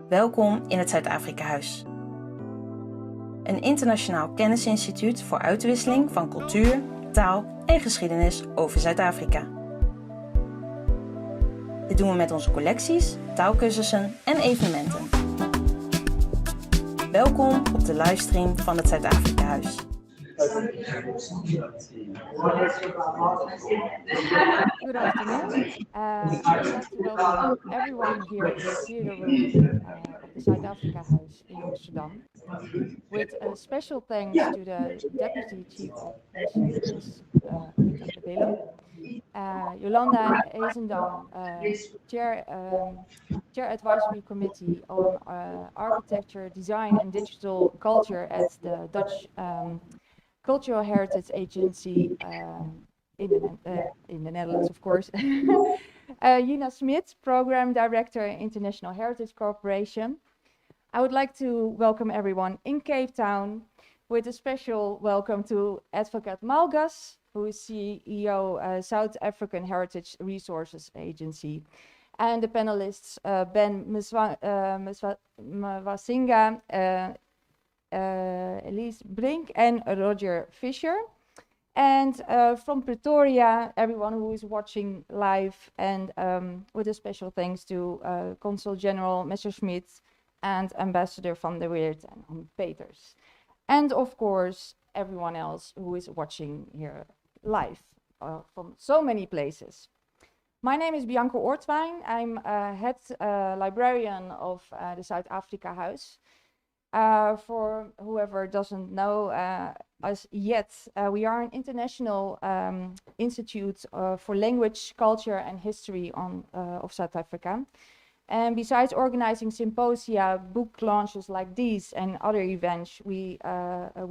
Welkom in het Zuid-Afrikahuis. Een internationaal kennisinstituut voor uitwisseling van cultuur, taal en geschiedenis over Zuid-Afrika. Dit doen we met onze collecties, taalkursussen en evenementen. Welkom op de livestream van het Zuid-Afrikahuis. Good afternoon. I'd like to welcome everyone here in the theater room of the Zuid-Afrikahuis in Amsterdam, with a special thanks to the Deputy Chief of Mission, Ms. Reinterpreted, Yolanda Ezendam, Chair Advisory Committee on Architecture, Design and Digital Culture at the Dutch Cultural Heritage Agency in the Netherlands, of course. Jenna Smith, Program Director, International Heritage Corporation. I would like to welcome everyone in Cape Town, with a special welcome to Advocate Malgas, who is CEO, South African Heritage Resources Agency, and the panelists Ben Mwasinga, Elise Brink and Roger Fisher. And from Pretoria, everyone who is watching live, and with a special thanks to Consul General Messerschmidt and Ambassador van der Weert and Peters. And of course, everyone else who is watching here live from so many places. My name is Bianca Ortwijn. I'm head librarian of the Zuid-Afrikahuis. For whoever doesn't know us yet, we are an international institute for language, culture and history of South Africa. And besides organizing symposia, book launches like these and other events, we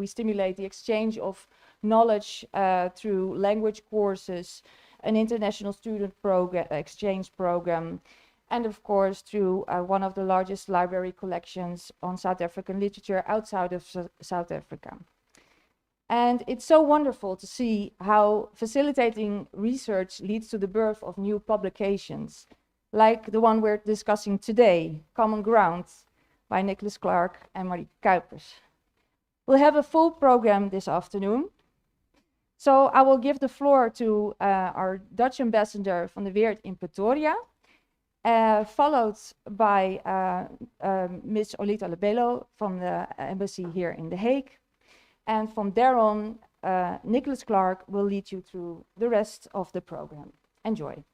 stimulate the exchange of knowledge through language courses, an international student exchange program, and of course through one of the largest library collections on South African literature outside of South Africa. And it's so wonderful to see how facilitating research leads to the birth of new publications, like the one we're discussing today, Common Ground, by Nicholas Clark and Marieke Kuipers. We'll have a full program this afternoon. So I will give the floor to our Dutch ambassador van der Weert in Pretoria, followed by Ms. Olita Lebelo from the embassy here in The Hague. And from there on, Nicholas Clark will lead you through the rest of the program. Enjoy.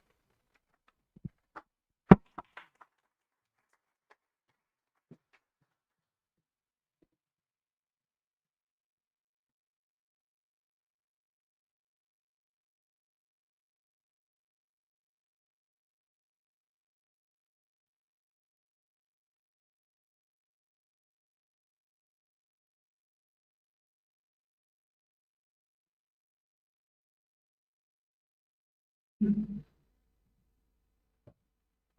A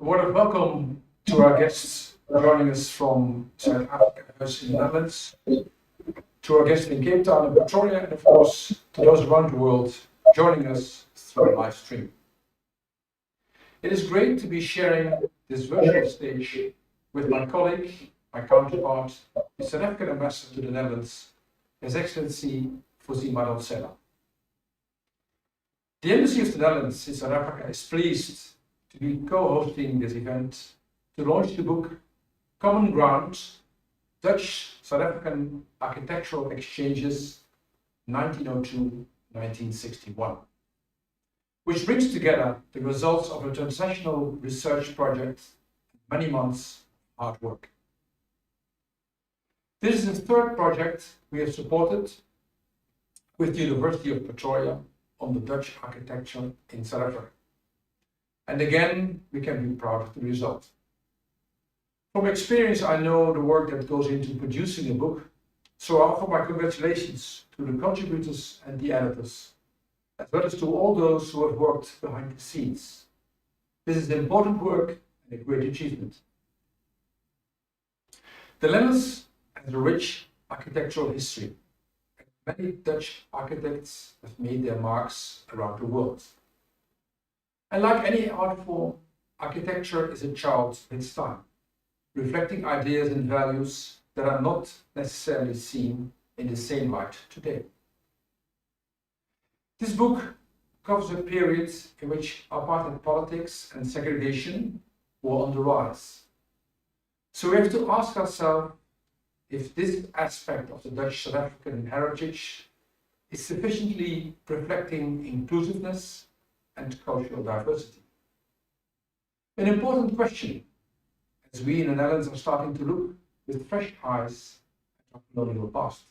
word of welcome to our guests joining us from Zuid-Afrikahuis in the Netherlands, to our guests in Cape Town and Pretoria, and of course to those around the world joining us through a live stream. It is great to be sharing this virtual stage with my colleague, my counterpart, the South African Ambassador to the Netherlands, His Excellency Vusi Madonsela. The Embassy of the Netherlands in South Africa is pleased to be co-hosting this event to launch the book Common Ground, Dutch-South African Architectural Exchanges 1902-1961, which brings together the results of a transnational research project and many months of hard work. This is the third project we have supported with the University of Pretoria on the Dutch architecture in South Africa. And again, we can be proud of the result. From experience, I know the work that goes into producing a book, so I offer my congratulations to the contributors and the editors, as well as to all those who have worked behind the scenes. This is important work and a great achievement. The Netherlands has a rich architectural history. Many Dutch architects have made their marks around the world. And like any art form, architecture is a child of its time. reflecting ideas and values that are not necessarily seen in the same light today. This book covers a period in which apartheid politics and segregation were on the rise. So we have to ask ourselves if this aspect of the Dutch South African heritage is sufficiently reflecting inclusiveness and cultural diversity. An important question, as we in the Netherlands are starting to look with fresh eyes at our colonial past.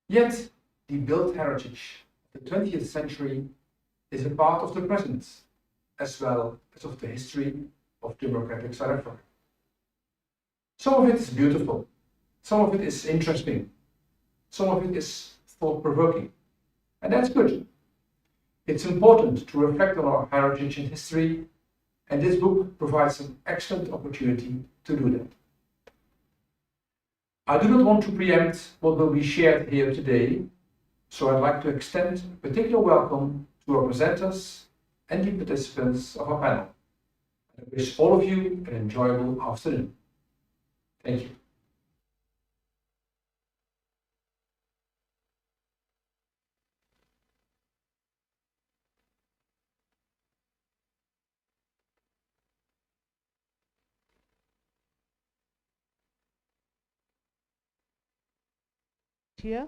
Yet, the built heritage of the 20th century is a part of the present, as well as of the history of democratic South Africa. Some of it is beautiful, some of it is interesting, some of it is thought-provoking, and that's good. It's important to reflect on our heritage and history, and this book provides an excellent opportunity to do that. I do not want to preempt what will be shared here today, so I'd like to extend a particular welcome to our presenters and the participants of our panel. I wish all of you an enjoyable afternoon. Thank you. Here,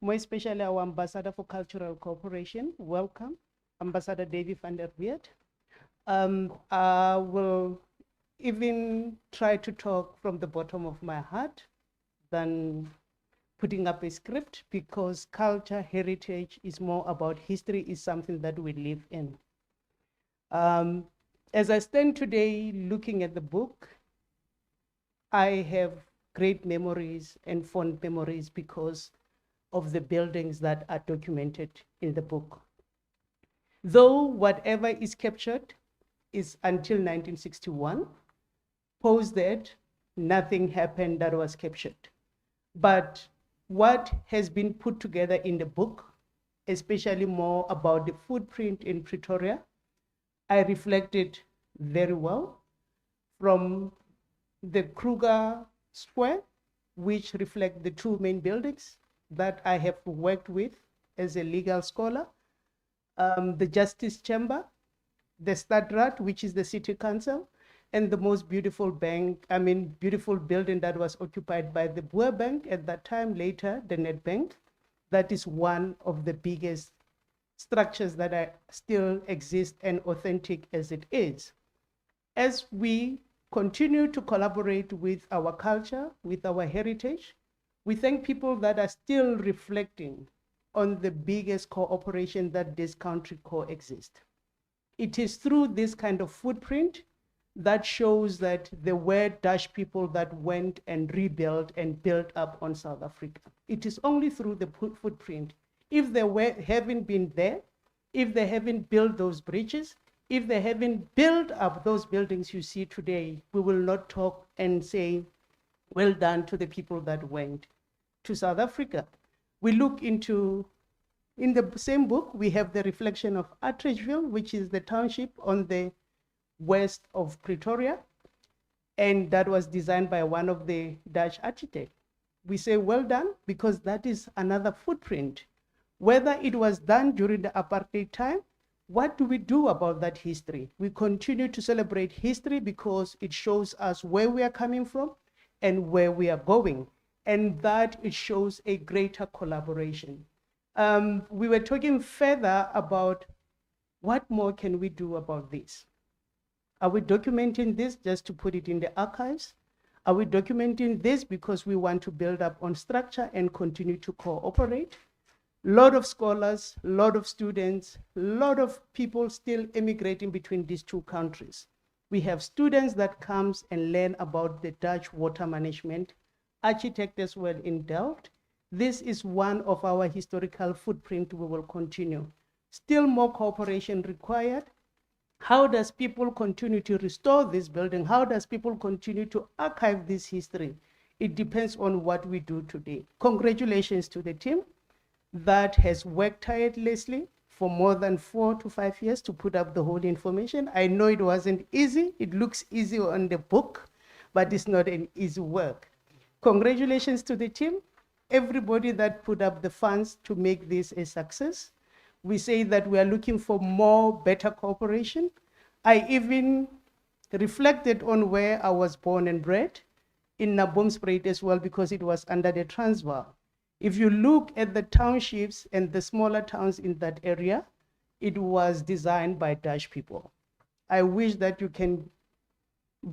more especially our Ambassador for Cultural Cooperation. Welcome, Ambassador Davy van der Weert. I will even try to talk from the bottom of my heart than putting up a script, because culture, heritage is more about history, is something that we live in. As I stand today looking at the book, I have great memories and fond memories because of the buildings that are documented in the book. Though whatever is captured is until 1961, post that, nothing happened that was captured. But what has been put together in the book, especially more about the footprint in Pretoria, I reflected very well from the Kruger Square, which reflect the two main buildings that I have worked with as a legal scholar, the Justice Chamber, the Stadrat, which is the City Council, and the most beautiful beautiful building that was occupied by the Boer Bank at that time, later the Nedbank. That is one of the biggest structures that still exist and authentic as it is. As we continue to collaborate with our culture, with our heritage, we thank people that are still reflecting on the biggest cooperation that this country coexist. It is through this kind of footprint that shows that there were Dutch people that went and rebuilt and built up on South Africa. It is only through the footprint. If they haven't been there, if they haven't built those bridges, if they haven't built up those buildings you see today, we will not talk and say, well done to the people that went to South Africa. We look into, in the same book, we have the reflection of Atteridgeville, which is the township on the west of Pretoria, and that was designed by one of the Dutch architects. We say well done because that is another footprint. Whether it was done during the apartheid time, what do we do about that history? We continue to celebrate history because it shows us where we are coming from and where we are going, and that it shows a greater collaboration. We were talking further about what more can we do about this? Are we documenting this just to put it in the archives? Are we documenting this because we want to build up on structure and continue to cooperate? A lot of scholars, a lot of students, a lot of people still immigrating between these two countries. We have students that comes and learn about the Dutch water management, architect as well in Delft. This is one of our historical footprint we will continue. Still more cooperation required. How does people continue to restore this building? How does people continue to archive this history? It depends on what we do today. Congratulations to the team that has worked tirelessly for more than 4 to 5 years to put up the whole information. I know it wasn't easy. It looks easy on the book, but it's not an easy work. Congratulations to the team, everybody that put up the funds to make this a success. We say that we are looking for more, better cooperation. I even reflected on where I was born and bred in Naboomspruit as well, because it was under the Transvaal. If you look at the townships and the smaller towns in that area, it was designed by Dutch people. I wish that you can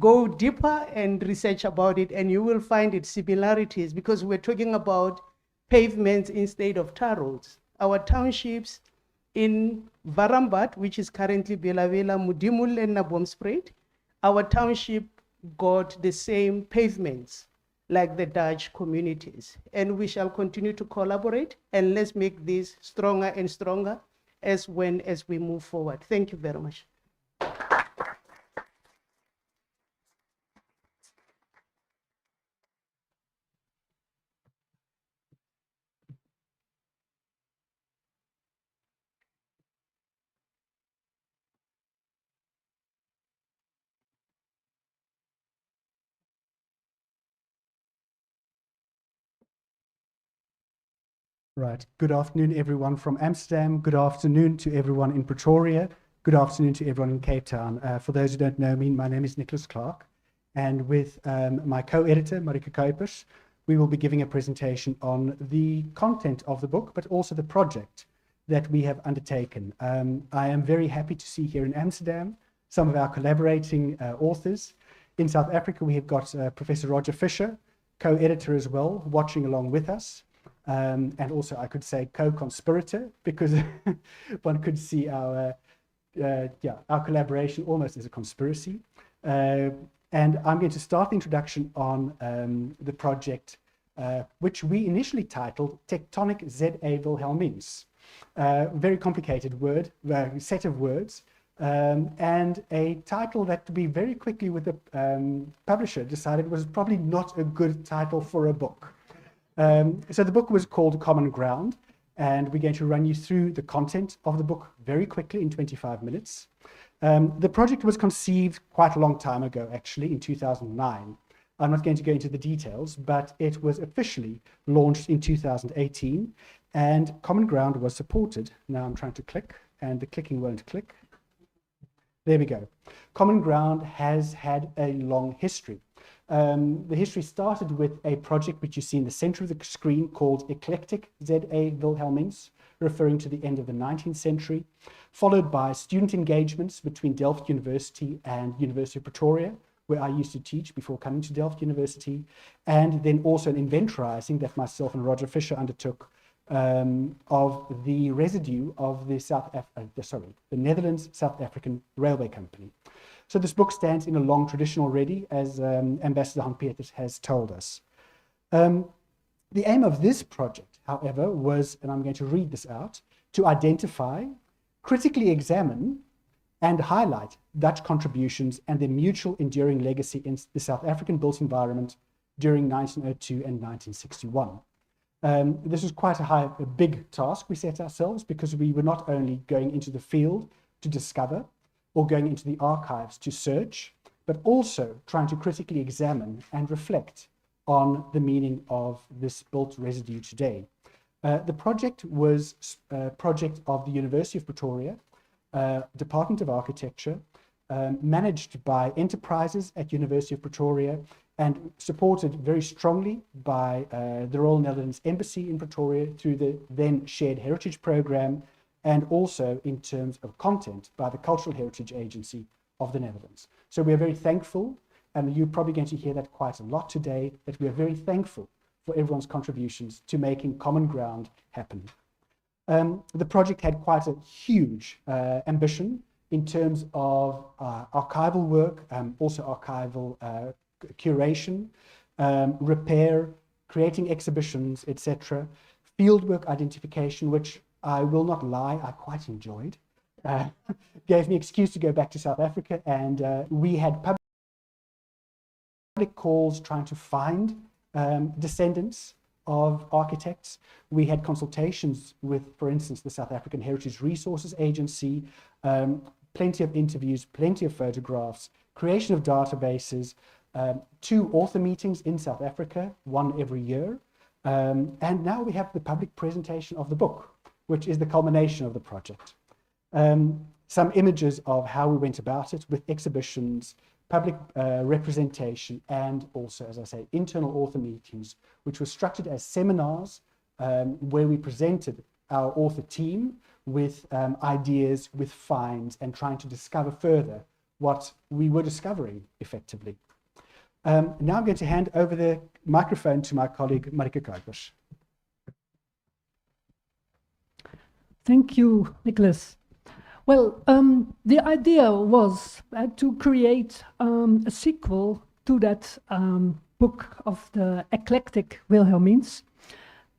go deeper and research about it, and you will find its similarities, because we're talking about pavements instead of tar roads. Our townships in Varambat, which is currently Belavela, Mudimul, and Naboomspruit, our township got the same pavements like the Dutch communities. And we shall continue to collaborate, and let's make this stronger and stronger as we move forward. Thank you very much. Right. Good afternoon, everyone from Amsterdam. Good afternoon to everyone in Pretoria. Good afternoon to everyone in Cape Town. For those who don't know me, my name is Nicholas Clark, and with my co-editor, Marika Kuipers, we will be giving a presentation on the content of the book, but also the project that we have undertaken. I am very happy to see here in Amsterdam some of our collaborating authors. In South Africa, we have got Professor Roger Fisher, co-editor as well, watching along with us. And also, I could say co-conspirator, because one could see our collaboration almost as a conspiracy. And I'm going to start the introduction on the project, which we initially titled Tectonic ZA Wilhelmines. Very complicated word, set of words, and a title that we very quickly with the publisher decided was probably not a good title for a book. So the book was called Common Ground, and we're going to run you through the content of the book very quickly in 25 minutes. The project was conceived quite a long time ago, actually, in 2009. I'm not going to go into the details, but it was officially launched in 2018, and Common Ground was supported. Now I'm trying to click, and the clicking won't click. There we go. Common Ground has had a long history. The history started with a project which you see in the center of the screen called Eclectic ZA Wilhelmines, referring to the end of the 19th century, followed by student engagements between Delft University and University of Pretoria, where I used to teach before coming to Delft University, and then also an inventorizing that myself and Roger Fisher undertook of the residue of the Netherlands South African Railway Company. So this book stands in a long tradition already, as Ambassador Han Peters has told us. The aim of this project, however, was, and I'm going to read this out, to identify, critically examine, and highlight Dutch contributions and their mutual enduring legacy in the South African built environment during 1902 and 1961. This was quite a big task we set ourselves, because we were not only going into the field to discover or going into the archives to search, but also trying to critically examine and reflect on the meaning of this built residue today. The project was a project of the University of Pretoria, Department of Architecture, managed by enterprises at University of Pretoria, and supported very strongly by the Royal Netherlands Embassy in Pretoria through the then Shared Heritage Program, and also in terms of content by the Cultural Heritage Agency of the Netherlands. So we are very thankful, and you're probably going to hear that quite a lot today, that we are very thankful for everyone's contributions to making Common Ground happen. The project had quite a huge ambition in terms of archival work, also archival curation, repair, creating exhibitions, etc., fieldwork identification, which I will not lie, I quite enjoyed. Gave me excuse to go back to South Africa, and we had public calls trying to find descendants of architects. We had consultations with, for instance, the South African Heritage Resources Agency, plenty of interviews, plenty of photographs, creation of databases, 2 author meetings in South Africa, 1 every year. And now we have the public presentation of the book, which is the culmination of the project. Some images of how we went about it with exhibitions, public representation, and also, as I say, internal author meetings, which were structured as seminars where we presented our author team with ideas, with finds, and trying to discover further what we were discovering effectively. Now I'm going to hand over the microphone to my colleague Marike Kuipers. Thank you, Nicholas. Well, the idea was to create a sequel to that book of the eclectic Wilhelmines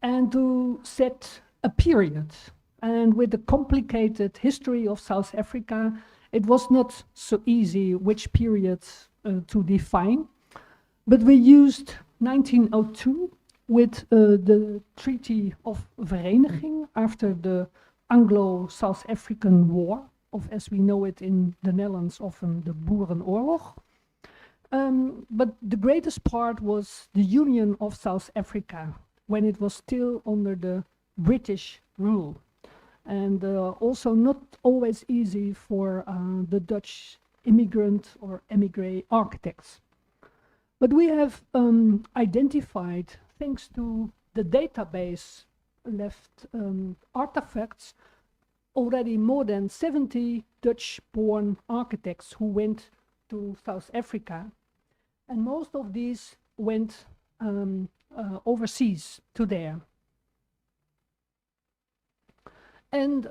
and to set a period. And with the complicated history of South Africa, it was not so easy which period to define. But we used 1902 with the Treaty of Vereniging after the Anglo-South African War, of as we know it in the Netherlands, often the Boerenoorlog. But the greatest part was the Union of South Africa, when it was still under the British rule. And also not always easy for the Dutch immigrant or emigre architects. But we have identified, thanks to the database left artifacts, already more than 70 Dutch-born architects who went to South Africa. And most of these went overseas to there. And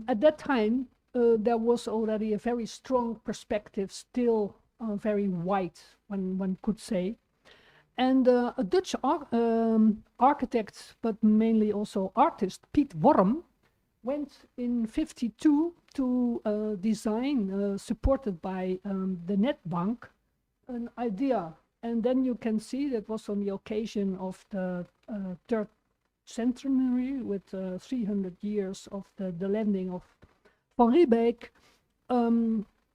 at that time, there was already a very strong perspective, still very white, one could say. And a Dutch architect, but mainly also artist, Piet Worm, went in '52 to design, supported by the Netbank, an idea. And then you can see that was on the occasion of the third centenary with 300 years of the landing of Van Riebeeck,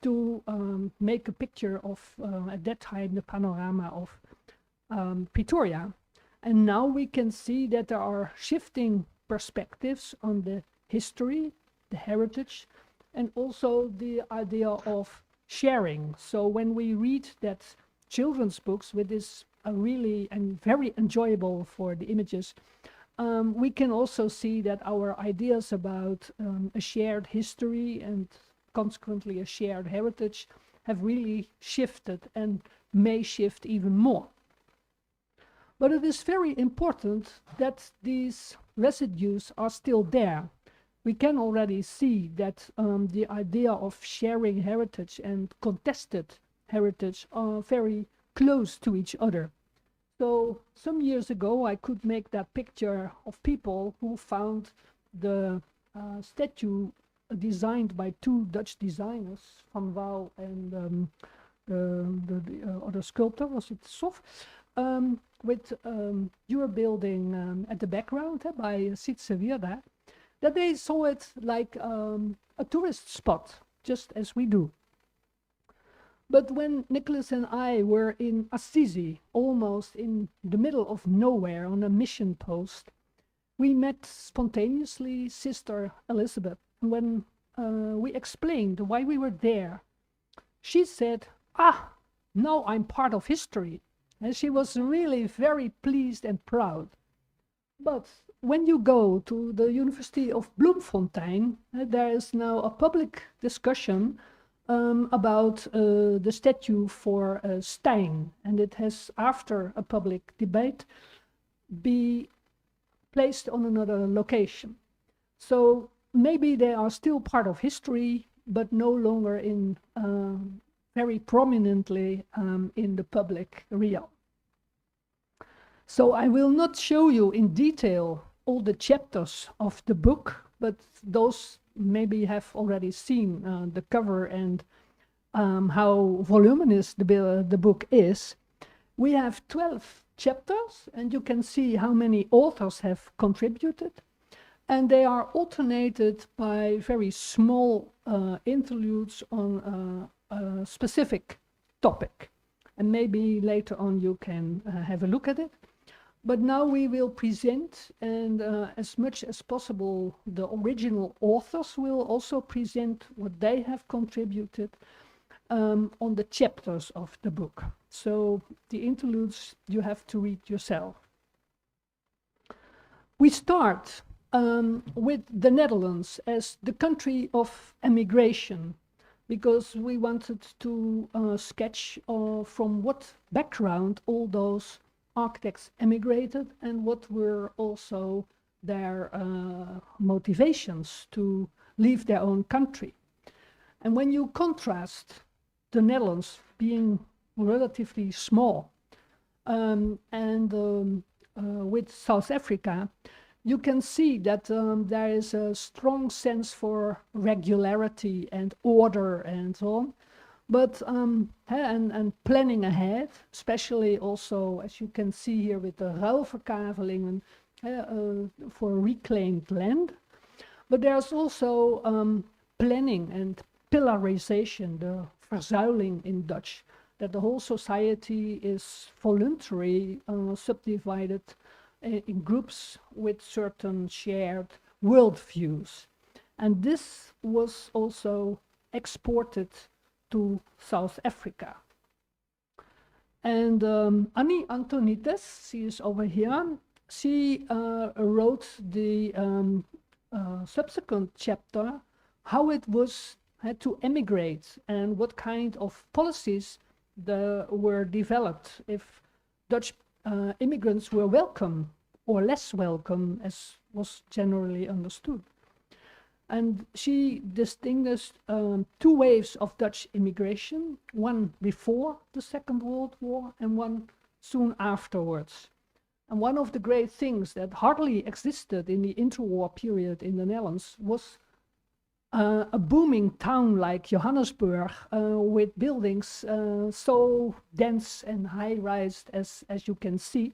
to make a picture of, at that time, the panorama of Pretoria. And now we can see that there are shifting perspectives on the history, the heritage, and also the idea of sharing. So when we read that children's books, with this really and very enjoyable for the images, we can also see that our ideas about a shared history and consequently a shared heritage have really shifted and may shift even more. But it is very important that these residues are still there. We can already see that the idea of sharing heritage and contested heritage are very close to each other. So some years ago, I could make that picture of people who found the statue designed by 2 Dutch designers, Van Wouw and the other sculptor, was it Sof, with your building at the background by Sietse Wierda, that they saw it like a tourist spot, just as we do. But when Nicholas and I were in Assisi, almost in the middle of nowhere on a mission post, we met spontaneously Sister Elizabeth. And when we explained why we were there, she said, now I'm part of history. And she was really very pleased and proud. But when you go to the University of Bloemfontein, there is now a public discussion about the statue for Stein, and it has, after a public debate, be placed on another location. So maybe they are still part of history, but no longer in very prominently in the public realm. So I will not show you in detail all the chapters of the book, but those maybe have already seen the cover and how voluminous the book is. We have 12 chapters, and you can see how many authors have contributed. And they are alternated by very small interludes on a specific topic. And maybe later on you can have a look at it. But now we will present, and as much as possible, the original authors will also present what they have contributed on the chapters of the book. So the interludes you have to read yourself. We start with the Netherlands as the country of emigration, because we wanted to sketch from what background all those architects emigrated and what were also their motivations to leave their own country. And when you contrast the Netherlands being relatively small with South Africa, you can see that there is a strong sense for regularity and order and so on. But and planning ahead, especially also, as you can see here with the ruilverkavelingen for reclaimed land. But there's also planning and pillarization, the verzuiling in Dutch, that the whole society is voluntary, subdivided in groups with certain shared worldviews. And this was also exported to South Africa. And Annie Antonites, she is over here, she wrote the subsequent chapter, how it was had to emigrate and what kind of policies were developed, if Dutch immigrants were welcome or less welcome, as was generally understood. And she distinguished two waves of Dutch immigration, one before the Second World War and one soon afterwards. And one of the great things that hardly existed in the interwar period in the Netherlands was a booming town like Johannesburg with buildings so dense and high-rise as you can see.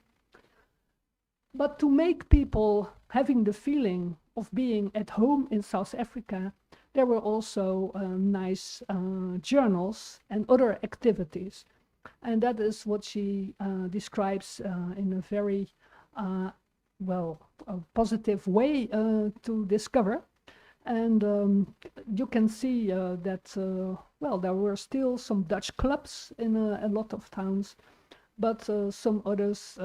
But to make people having the feeling of being at home in South Africa, there were also nice journals and other activities. And that is what she describes in a very positive way to discover. And you can see that, there were still some Dutch clubs in a lot of towns, but some others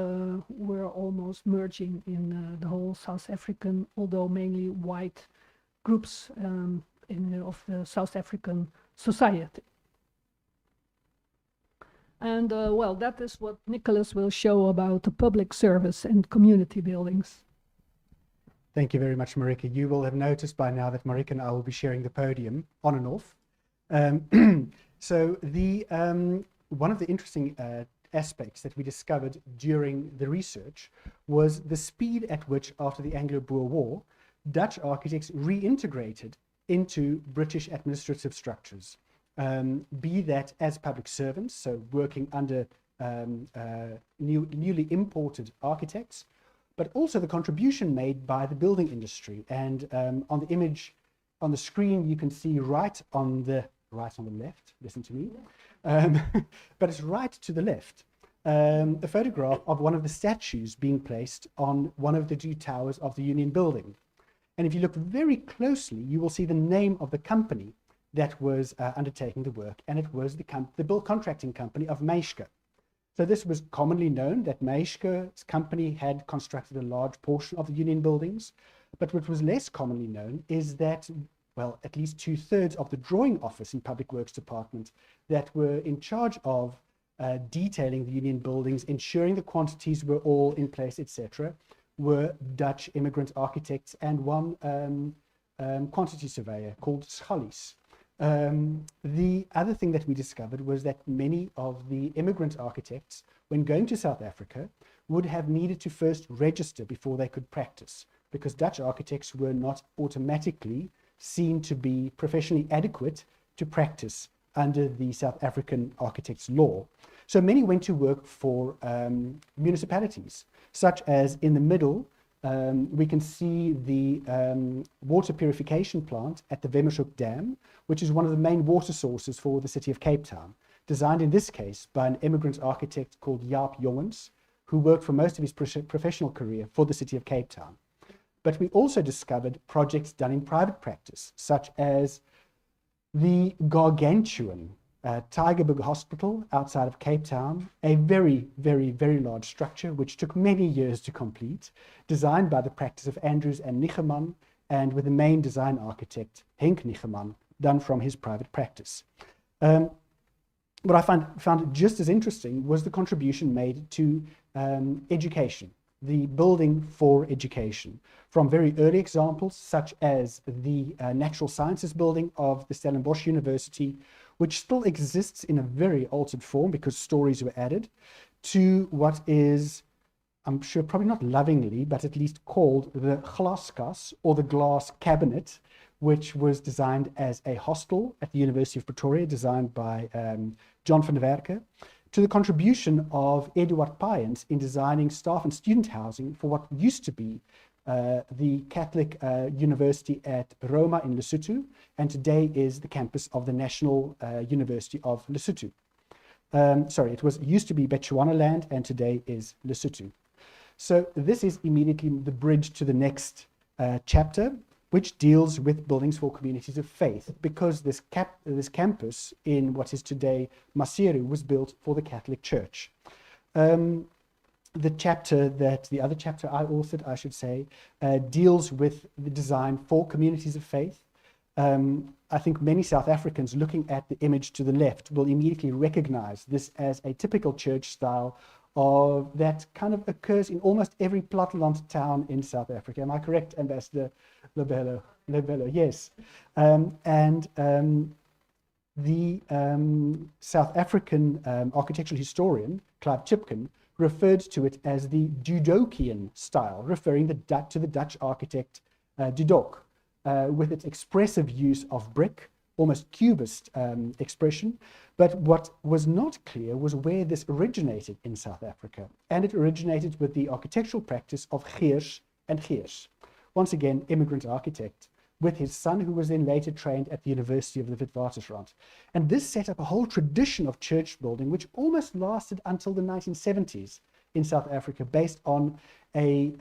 were almost merging in the whole South African, although mainly white groups of the South African society. And that is what Nicholas will show about the public service and community buildings. Thank you very much, Marika. You will have noticed by now that Marika and I will be sharing the podium on and off. So one of the interesting aspects that we discovered during the research was the speed at which, after the Anglo-Boer War, Dutch architects reintegrated into British administrative structures, be that as public servants, so working under newly imported architects, but also the contribution made by the building industry. And on the image on the screen, you can see right on the left, listen to me, but it's right to the left, a photograph of one of the statues being placed on one of the two towers of the Union Building. And if you look very closely, you will see the name of the company that was undertaking the work, and it was the build contracting company of Maeshke. So this was commonly known that Maeshke's company had constructed a large portion of the Union buildings, but what was less commonly known is that, well, at least 2/3 of the drawing office in Public Works Department that were in charge of detailing the Union buildings, ensuring the quantities were all in place, etc., were Dutch immigrant architects and one quantity surveyor called Schallies. The other thing that we discovered was that many of the immigrant architects, when going to South Africa, would have needed to first register before they could practice, because Dutch architects were not automatically seen to be professionally adequate to practice under the South African architect's law. So many went to work for municipalities, such as in the middle, we can see the water purification plant at the Wemmershoek Dam, which is one of the main water sources for the city of Cape Town, designed in this case by an immigrant architect called Jaap Jongens, who worked for most of his professional career for the city of Cape Town. But we also discovered projects done in private practice, such as the gargantuan Tygerberg Hospital outside of Cape Town, a very, very, very large structure which took many years to complete, designed by the practice of Andrews and Nicheman, and with the main design architect, Henk Nicheman, done from his private practice. What I found just as interesting was the contribution made to education, the building for education, from very early examples such as the Natural Sciences building of the Stellenbosch University, which still exists in a very altered form because stories were added, to what is, I'm sure probably not lovingly, but at least called the Glaskas, or the glass cabinet, which was designed as a hostel at the University of Pretoria, designed by John van der Werke, to the contribution of Eduard Payens in designing staff and student housing for what used to be the Catholic University at Roma in Lesotho, and today is the campus of the National University of Lesotho. It used to be Bechuanaland and today is Lesotho. So this is immediately the bridge to the next chapter, which deals with buildings for communities of faith, because this campus in what is today Maseru was built for the Catholic Church. The other chapter I authored, I should say, deals with the design for communities of faith. I think many South Africans looking at the image to the left will immediately recognize this as a typical church style that kind of occurs in almost every platteland town in South Africa. Am I correct, Ambassador Lebello? Yes. The South African architectural historian, Clive Chipkin, referred to it as the Dudokian style, referring to the Dutch architect Dudok, with its expressive use of brick, almost cubist expression. But what was not clear was where this originated in South Africa, and it originated with the architectural practice of Geers and Geers, once again immigrant architect, with his son, who was then later trained at the University of the Witwatersrand. And this set up a whole tradition of church building which almost lasted until the 1970s in South Africa, based on a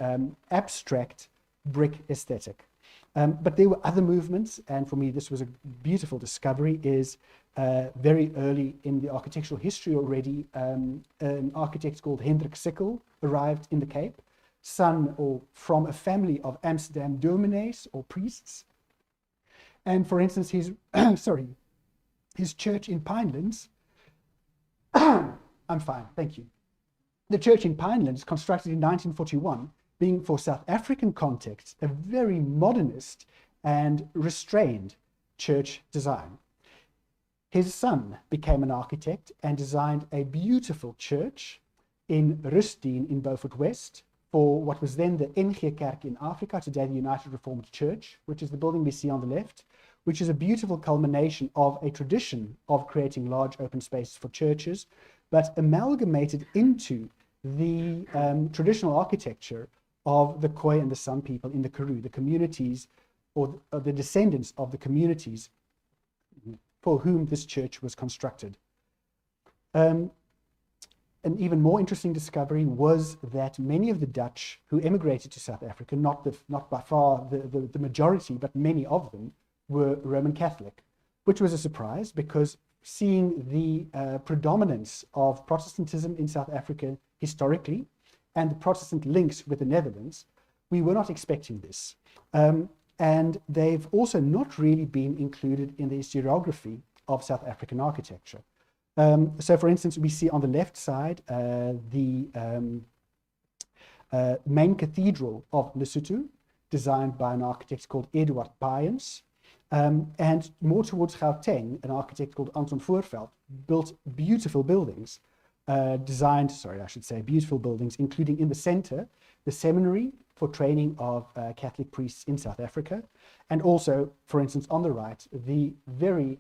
abstract brick aesthetic. But there were other movements, and for me this was a beautiful discovery, is very early in the architectural history already, an architect called Hendrik Sikkel arrived in the Cape, son or from a family of Amsterdam dominees or priests. And for instance, his church in Pinelands, I'm fine, thank you. The church in Pinelands, constructed in 1941, being for South African context a very modernist and restrained church design. His son became an architect and designed a beautiful church in Rustdene in Beaufort West for what was then the NG Kerk in Afrika, today the United Reformed Church, which is the building we see on the left, which is a beautiful culmination of a tradition of creating large open spaces for churches, but amalgamated into the traditional architecture of the Khoi and the San people in the Karoo, the communities, or the descendants of the communities for whom this church was constructed. An even more interesting discovery was that many of the Dutch who emigrated to South Africa, not by far the majority, but many of them, were Roman Catholic, which was a surprise because seeing the predominance of Protestantism in South Africa historically and the Protestant links with the Netherlands, we were not expecting this. And they've also not really been included in the historiography of South African architecture. So for instance, we see on the left side the main cathedral of Lesotho, designed by an architect called Eduard Payens. And more towards Gauteng, an architect called Anton Voorveld built beautiful buildings, beautiful buildings, including in the center, the seminary for training of Catholic priests in South Africa. And also, for instance, on the right, the very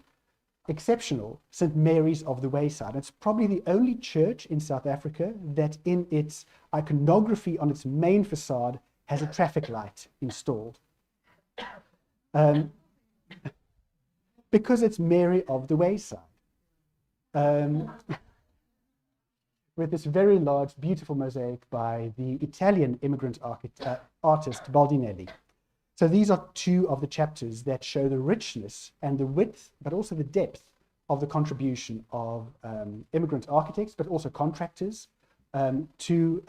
exceptional St. Mary's of the Wayside. It's probably the only church in South Africa that in its iconography on its main facade has a traffic light installed. Because it's Mary of the Wayside. With this very large, beautiful mosaic by the Italian immigrant artist Baldinelli. So these are two of the chapters that show the richness and the width, but also the depth of the contribution of immigrant architects, but also contractors to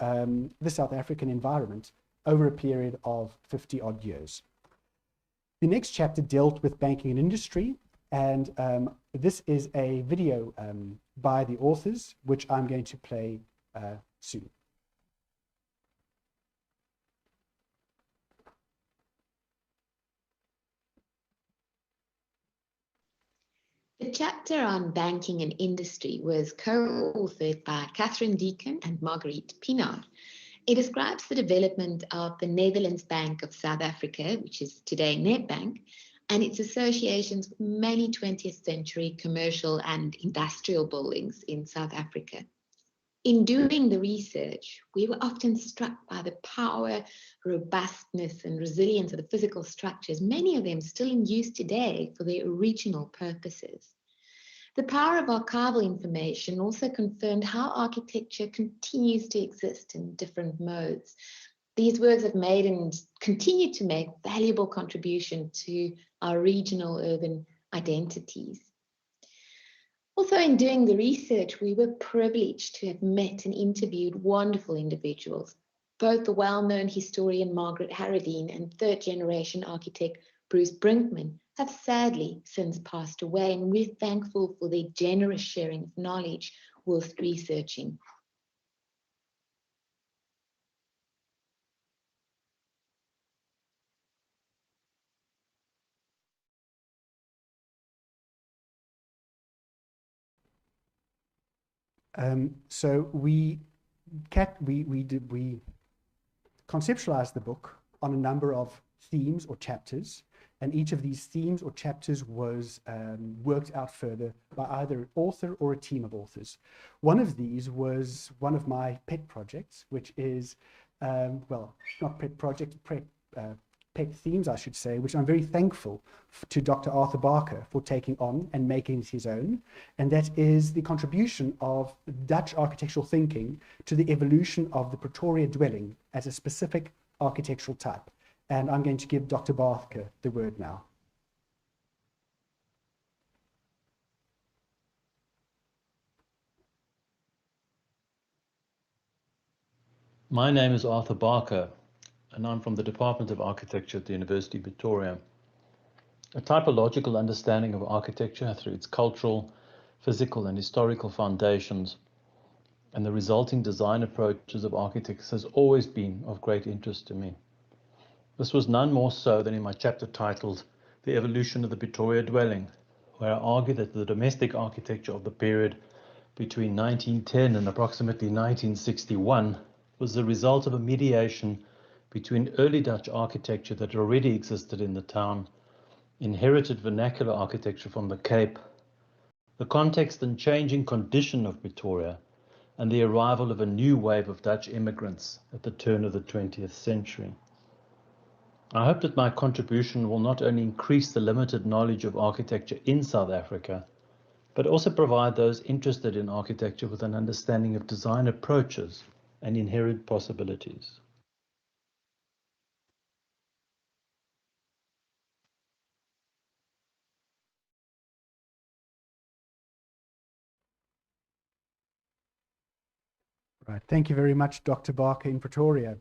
the South African environment over a period of 50 odd years. The next chapter dealt with banking and industry, and this is a video by the authors, which I'm going to play soon. The chapter on banking and industry was co-authored by Catherine Deacon and Marguerite Pinaar. It describes the development of the Netherlands Bank of South Africa, which is today Nedbank, and its associations with many 20th century commercial and industrial buildings in South Africa. In doing the research, we were often struck by the power, robustness, and resilience of the physical structures, many of them still in use today for their original purposes. The power of archival information also confirmed how architecture continues to exist in different modes. These works have made and continue to make valuable contribution to our regional urban identities. Also, in doing the research, we were privileged to have met and interviewed wonderful individuals. Both the well-known historian Margaret Harradine and third-generation architect Bruce Brinkman have sadly since passed away, and we're thankful for their generous sharing of knowledge whilst researching. So we conceptualized the book on a number of themes or chapters, and each of these themes or chapters was worked out further by either an author or a team of authors. One of these was one of my pet projects, which is, well, not pet project, pet themes, I should say, which I'm very thankful to Dr. Arthur Barker for taking on and making it his own, and that is the contribution of Dutch architectural thinking to the evolution of the Pretoria dwelling as a specific architectural type. And I'm going to give Dr. Barker the word now. My name is Arthur Barker, and I'm from the Department of Architecture at the University of Pretoria. A typological understanding of architecture through its cultural, physical, and historical foundations and the resulting design approaches of architects has always been of great interest to me. This was none more so than in my chapter titled The Evolution of the Pretoria Dwelling, where I argue that the domestic architecture of the period between 1910 and approximately 1961 was the result of a mediation between early Dutch architecture that already existed in the town, inherited vernacular architecture from the Cape, the context and changing condition of Pretoria, and the arrival of a new wave of Dutch immigrants at the turn of the 20th century. I hope that my contribution will not only increase the limited knowledge of architecture in South Africa, but also provide those interested in architecture with an understanding of design approaches and inherent possibilities. Right, thank you very much, Dr. Barker in Pretoria.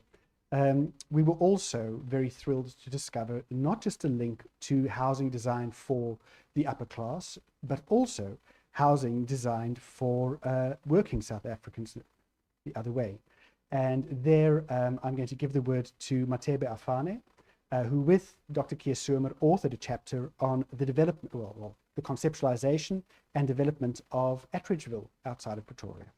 We were also very thrilled to discover not just a link to housing designed for the upper class, but also housing designed for working South Africans the other way. And there, I'm going to give the word to Matebe Afane, who with Dr. Kia Sumer authored a chapter on the development, well, the conceptualization and development of Attridgeville outside of Pretoria.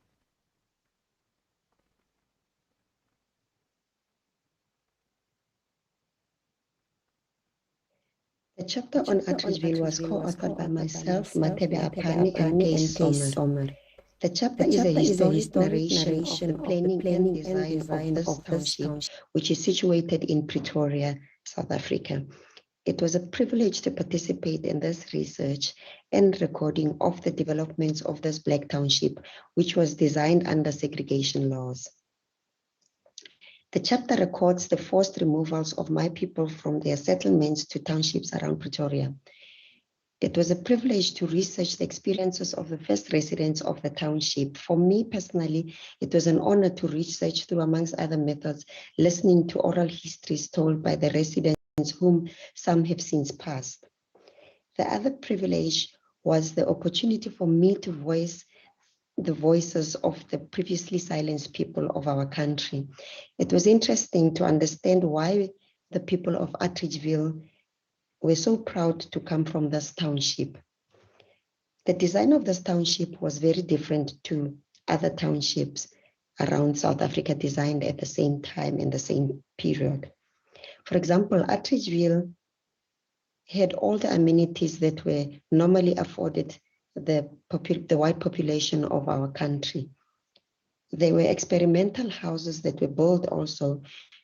The The chapter on Atteridgeville was co-authored by myself, Matebe Apani, and Kay Sommer. The chapter is a historic narration of the planning and design of this township, which is situated in Pretoria, South Africa. It was a privilege to participate in this research and recording of the developments of this Black township, which was designed under segregation laws. The chapter records the forced removals of my people from their settlements to townships around Pretoria. It was a privilege to research the experiences of the first residents of the township. For me personally, it was an honor to research through, amongst other methods, listening to oral histories told by the residents, whom some have since passed. The other privilege was the opportunity for me to voice the voices of the previously silenced people of our country. It was interesting to understand why the people of Atteridgeville were so proud to come from this township. The design of this township was very different to other townships around South Africa designed at the same time in the same period. For example, Atteridgeville had all the amenities that were normally afforded the white population of our country. There were experimental houses that were built also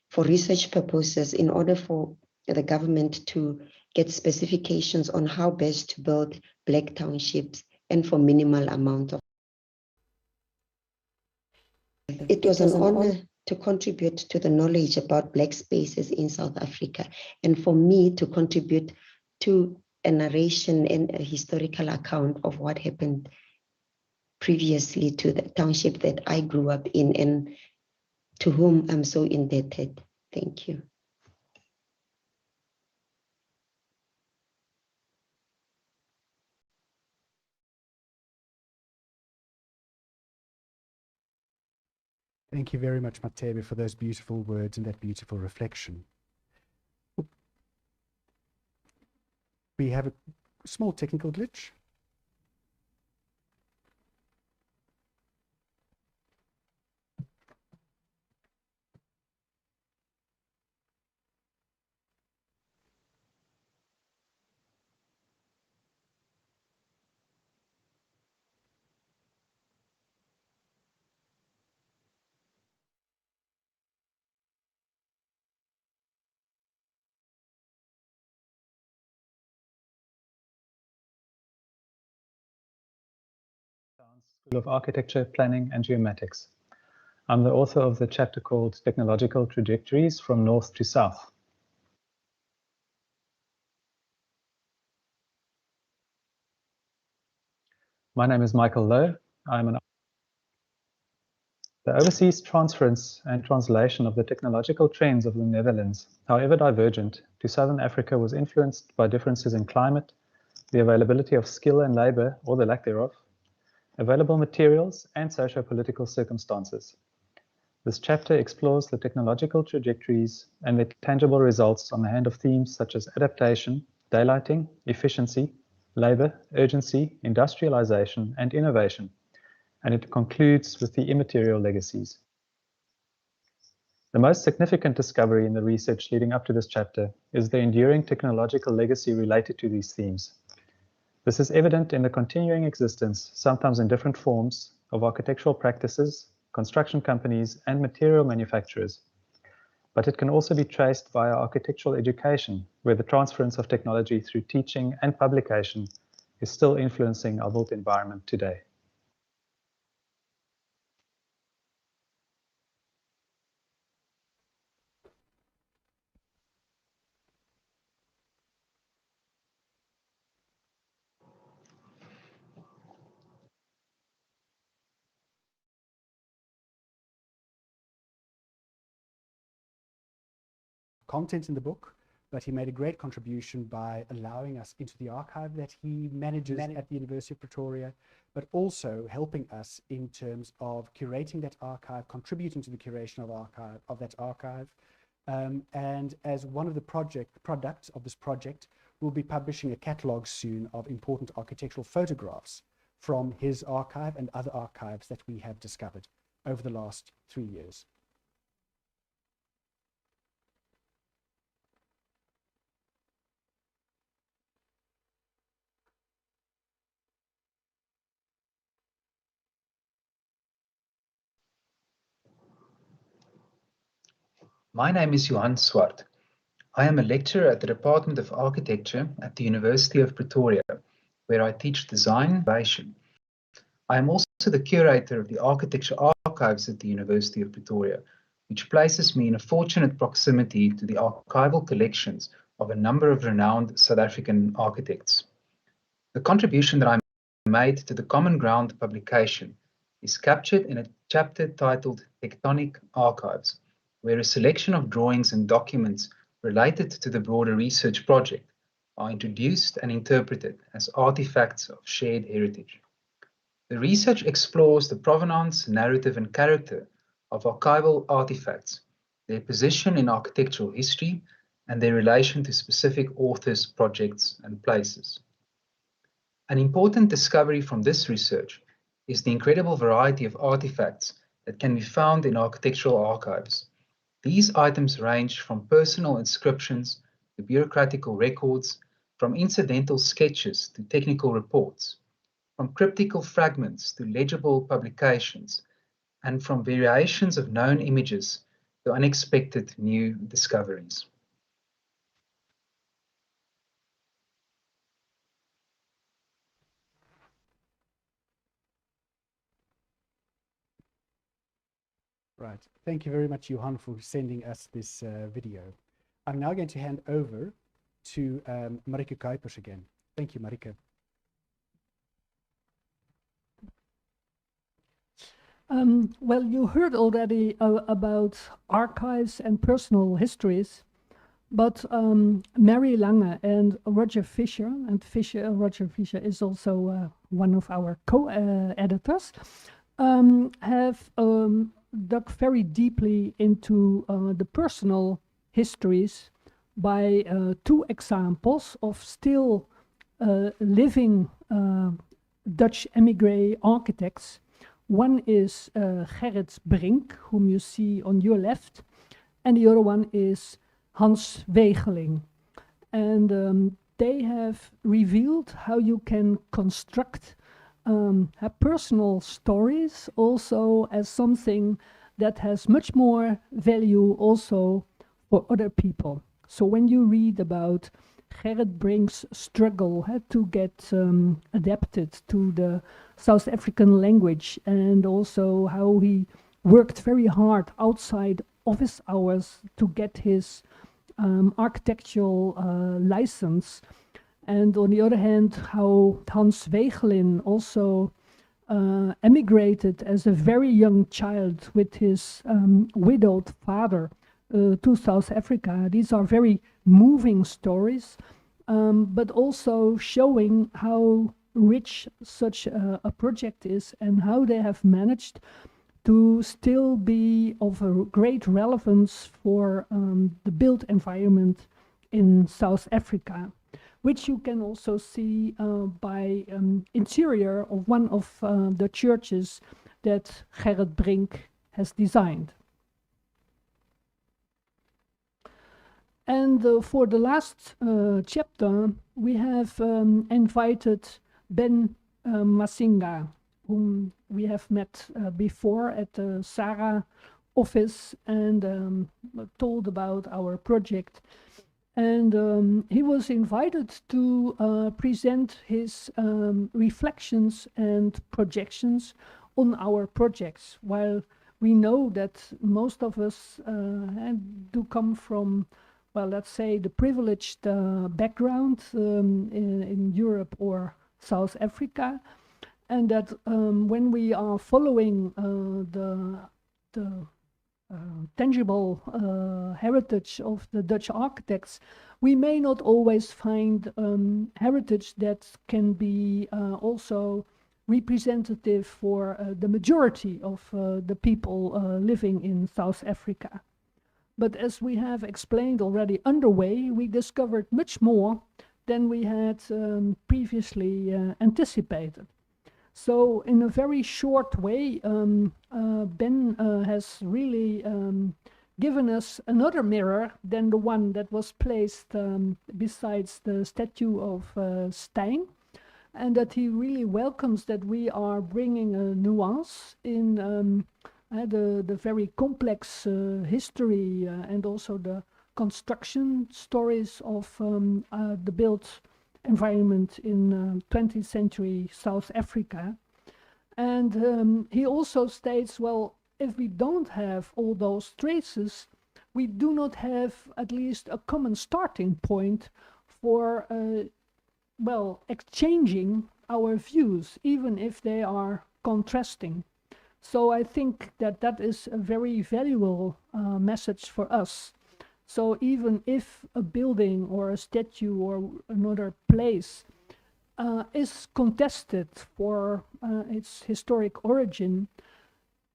for research purposes in order for the government to get specifications on how best to build Black townships and for minimal amount of. It was an honor to contribute to the knowledge about Black spaces in South Africa, and for me to contribute to a narration and a historical account of what happened previously to the township that I grew up in and to whom I'm so indebted. Thank you. Thank you very much, Matebe, for those beautiful words and that beautiful reflection. We have a small technical glitch. School of Architecture, Planning and Geomatics. I'm the author of the chapter called Technological Trajectories from North to South. My name is Michael Lowe. The overseas transference and translation of the technological trends of the Netherlands, however divergent, to Southern Africa was influenced by differences in climate, the availability of skill and labor, or the lack thereof, available materials, and socio-political circumstances. This chapter explores the technological trajectories and their tangible results on the hand of themes such as adaptation, daylighting, efficiency, labor, urgency, industrialization, and innovation, and it concludes with the immaterial legacies. The most significant discovery in the research leading up to this chapter is the enduring technological legacy related to these themes. This is evident in the continuing existence, sometimes in different forms, of architectural practices, construction companies, and material manufacturers. But it can also be traced via architectural education, where the transference of technology through teaching and publication is still influencing our built environment today. Content in the book, but he made a great contribution by allowing us into the archive that he manages at the University of Pretoria, but also helping us in terms of curating that archive, contributing to the curation of that archive. And as one of the products of this project, we'll be publishing a catalogue soon of important architectural photographs from his archive and other archives that we have discovered over the last 3 years. My name is Johan Swart. I am a lecturer at the Department of Architecture at the University of Pretoria, where I teach design and innovation. I am also the curator of the Architecture Archives at the University of Pretoria, which places me in a fortunate proximity to the archival collections of a number of renowned South African architects. The contribution that I made to the Common Ground publication is captured in a chapter titled Tectonic Archives, where a selection of drawings and documents related to the broader research project are introduced and interpreted as artifacts of shared heritage. The research explores the provenance, narrative, and character of archival artifacts, their position in architectural history, and their relation to specific authors, projects, and places. An important discovery from this research is the incredible variety of artifacts that can be found in architectural archives. These items range from personal inscriptions to bureaucratical records, from incidental sketches to technical reports, from cryptical fragments to legible publications, and from variations of known images to unexpected new discoveries. Right. Thank you very much, Johan, for sending us this video. I'm now going to hand over to Marike Kuipers again. Thank you, Marike. Well, you heard already about archives and personal histories, but Mary Lange and Roger Fisher, and Roger Fisher is also one of our co-editors, have dug very deeply into the personal histories by two examples of still living Dutch emigre architects. One is Gerrit Brink, whom you see on your left, and the other one is Hans Wegeling. And they have revealed how you can construct personal stories also as something that has much more value also for other people. So when you read about Gerrit Brink's struggle to get adapted to the South African language, and also how he worked very hard outside office hours to get his architectural license, and on the other hand, how Hans Wegeling also emigrated as a very young child with his widowed father to South Africa. These are very moving stories, but also showing how rich such a project is and how they have managed to still be of a great relevance for the built environment in South Africa, which you can also see by interior of one of the churches that Gerrit Brink has designed. And for the last chapter, we have invited Ben Masinga, whom we have met before at the Sarah office and told about our project. And he was invited to present his reflections and projections on our projects, while we know that most of us do come from, well, let's say, the privileged background in Europe or South Africa, and that when we are following the tangible heritage of the Dutch architects, we may not always find heritage that can be also representative for the majority of the people living in South Africa. But as we have explained already underway, we discovered much more than we had previously anticipated. So in a very short way, Ben has really given us another mirror than the one that was placed besides the statue of Stein, and that he really welcomes that we are bringing a nuance in the very complex history and also the construction stories of the built environment in 20th century South Africa. And he also states, well, if we don't have all those traces, we do not have at least a common starting point for, well, exchanging our views, even if they are contrasting. So I think that that is a very valuable message for us. So even if a building or a statue or another place is contested for its historic origin,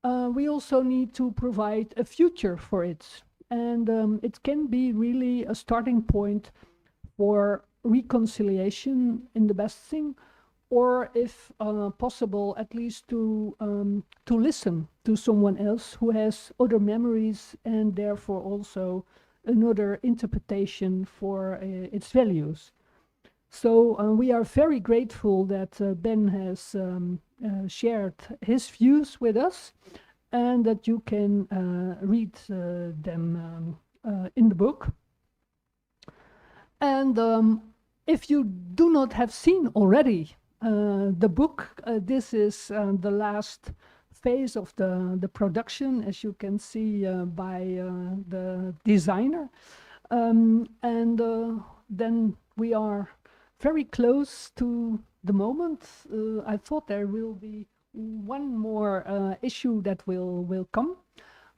we also need to provide a future for it. And it can be really a starting point for reconciliation in the best thing, or if possible, at least to listen to someone else who has other memories and therefore also another interpretation for its values. So we are very grateful that Ben has shared his views with us, and that you can read them in the book. And if you do not have seen already the book, this is the last phase of the production, as you can see by the designer. And then we are very close to the moment. I thought there will be one more issue that will come,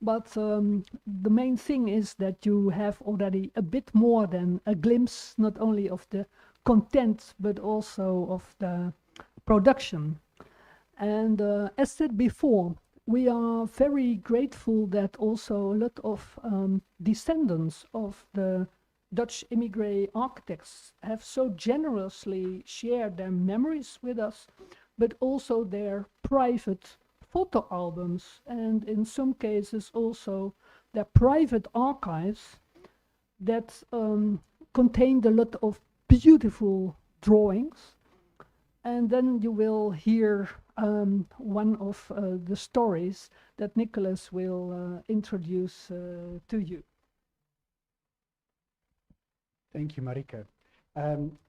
but the main thing is that you have already a bit more than a glimpse, not only of the content, but also of the production. And as said before, we are very grateful that also a lot of descendants of the Dutch immigrant architects have so generously shared their memories with us, but also their private photo albums, and in some cases also their private archives that contained a lot of beautiful drawings. And then you will hear one of the stories that Nicholas will introduce to you. Thank you, Marika.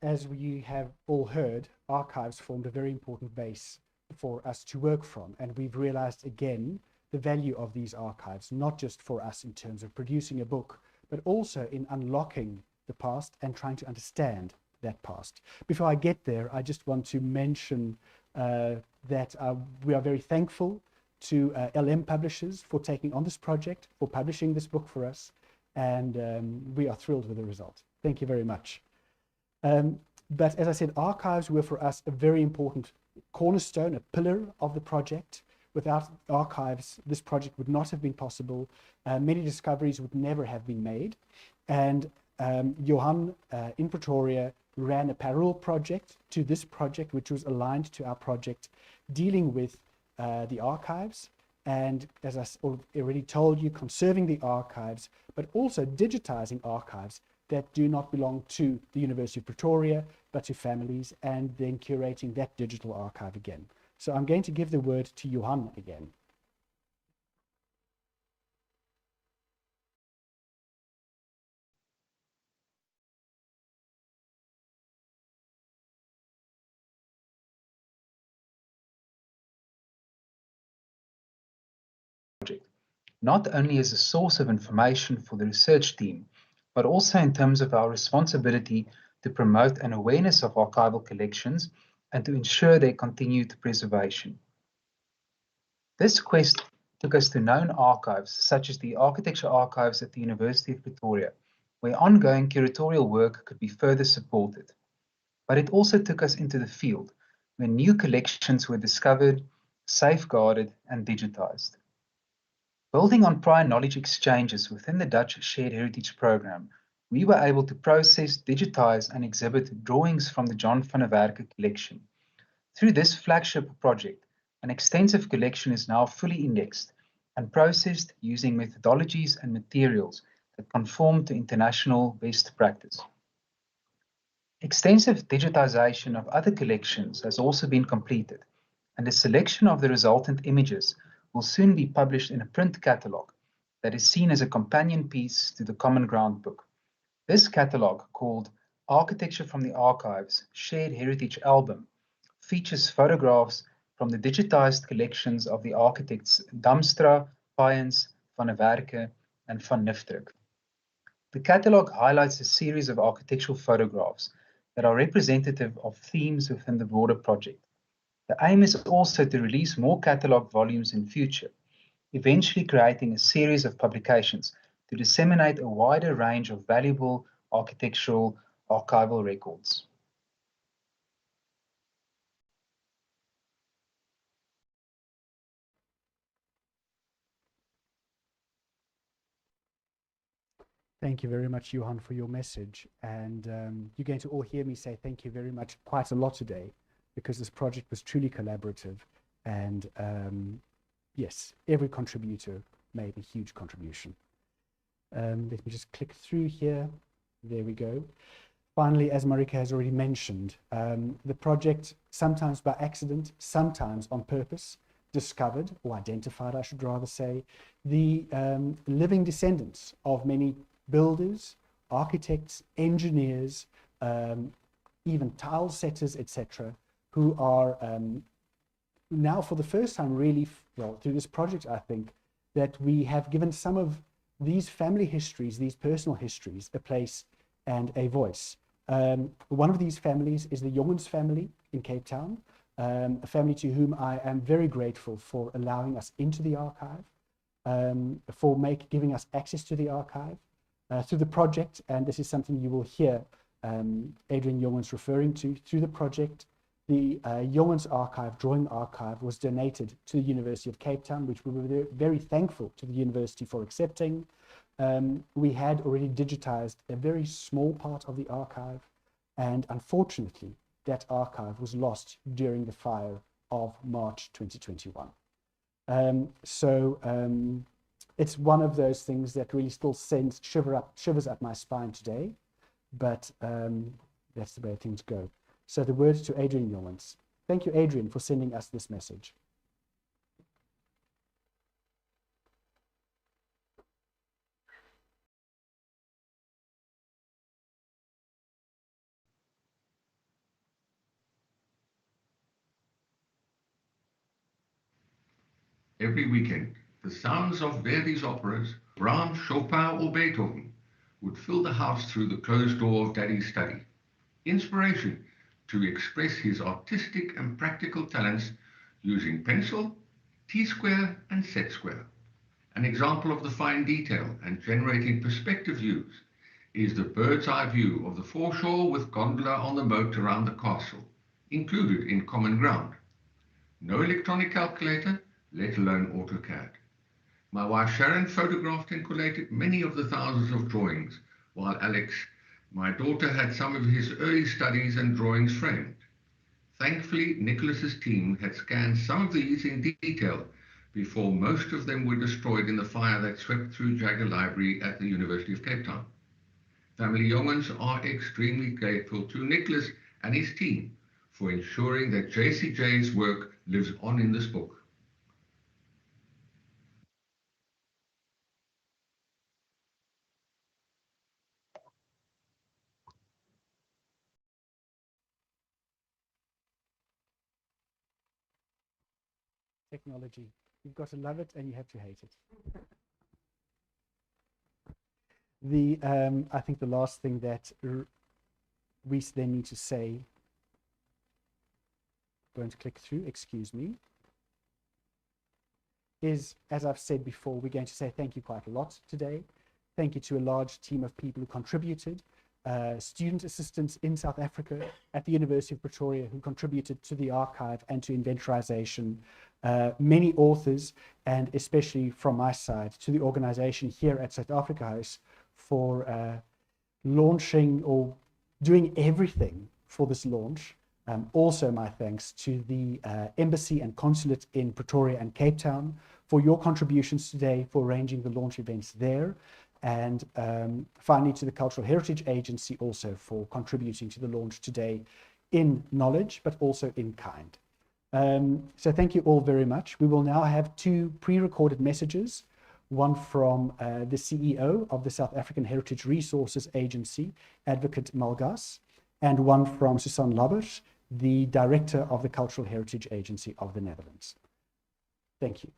As we have all heard, archives formed a very important base for us to work from, and we've realized again the value of these archives, not just for us in terms of producing a book, but also in unlocking the past and trying to understand that past. Before I get there, I just want to mention that we are very thankful to LM Publishers for taking on this project, for publishing this book for us, and we are thrilled with the result. Thank you very much. But as I said, archives were for us a very important cornerstone, a pillar of the project. Without archives, this project would not have been possible. Many discoveries would never have been made. And Johan in Pretoria ran a parallel project to this project, which was aligned to our project dealing with the archives. And as I already told you, conserving the archives, but also digitizing archives that do not belong to the University of Pretoria, but to families, and then curating that digital archive again. So I'm going to give the word to Johan again. Not only as a source of information for the research team, but also in terms of our responsibility to promote an awareness of archival collections and to ensure their continued preservation. This quest took us to known archives such as the Architecture Archives at the University of Pretoria, where ongoing curatorial work could be further supported. But it also took us into the field, where new collections were discovered, safeguarded, and digitized. Building on prior knowledge exchanges within the Dutch Shared Heritage Program, we were able to process, digitize, and exhibit drawings from the John van der Werke collection. Through this flagship project, an extensive collection is now fully indexed and processed using methodologies and materials that conform to international best practice. Extensive digitization of other collections has also been completed, and a selection of the resultant images will soon be published in a print catalogue that is seen as a companion piece to the Common Ground book. This catalogue, called Architecture from the Archives Shared Heritage Album, features photographs from the digitized collections of the architects Damstra, Payens, Van der Werke, and Van Niftrik. The catalogue highlights a series of architectural photographs that are representative of themes within the broader project. The aim is also to release more catalogue volumes in future, eventually creating a series of publications to disseminate a wider range of valuable architectural archival records. Thank you very much, Johan, for your message. And you're going to all hear me say thank you very much quite a lot today, because this project was truly collaborative. And yes, every contributor made a huge contribution. Let me just click through here. There we go. Finally, as Marika has already mentioned, the project, sometimes by accident, sometimes on purpose, discovered, or identified, I should rather say, the living descendants of many builders, architects, engineers, even tile setters, etc., who are now for the first time really, well, through this project, I think, that we have given some of these family histories, these personal histories, a place and a voice. One of these families is the Jongens family in Cape Town, a family to whom I am very grateful for allowing us into the archive, for giving us access to the archive through the project. And this is something you will hear Adrian Jongens referring to. Through the project, the Jongens Archive, Drawing Archive, was donated to the University of Cape Town, which we were very thankful to the university for accepting. We had already digitized a very small part of the archive, and unfortunately, that archive was lost during the fire of March 2021. It's one of those things that really still sends shivers up my spine today, but that's the way things go. So the word to Adrian Jongens. Thank you, Adrian, for sending us this message. Every weekend, the sounds of Verdi's operas, Brahms, Chopin, or Beethoven would fill the house through the closed door of Daddy's study. Inspiration to express his artistic and practical talents using pencil, T-square, and set square. An example of the fine detail and generating perspective views is the bird's eye view of the foreshore with gondola on the moat around the castle, included in Common Ground. No electronic calculator, let alone AutoCAD. My wife Sharon photographed and collated many of the thousands of drawings, while Alex, my daughter, had some of his early studies and drawings framed. Thankfully, Nicholas's team had scanned some of these in detail before most of them were destroyed in the fire that swept through Jagger Library at the University of Cape Town. Family Jongens are extremely grateful to Nicholas and his team for ensuring that JCJ's work lives on in this book. Technology. You've got to love it and you have to hate it. I think the last thing that we then need to say, going to click through, excuse me, is, as I've said before, we're going to say thank you quite a lot today. Thank you to a large team of people who contributed, student assistants in South Africa at the University of Pretoria who contributed to the archive and to inventorization, many authors, and especially from my side to the organization here at Zuid-Afrikahuis for launching or doing everything for this launch. Also my thanks to the Embassy and Consulate in Pretoria and Cape Town for your contributions today, for arranging the launch events there. And finally to the Cultural Heritage Agency also for contributing to the launch today in knowledge, but also in kind. So thank you all very much. We will now have two pre-recorded messages, one from the CEO of the South African Heritage Resources Agency, Advocate Malgas, and one from Susan Labbers, the Director of the Cultural Heritage Agency of the Netherlands. Thank you.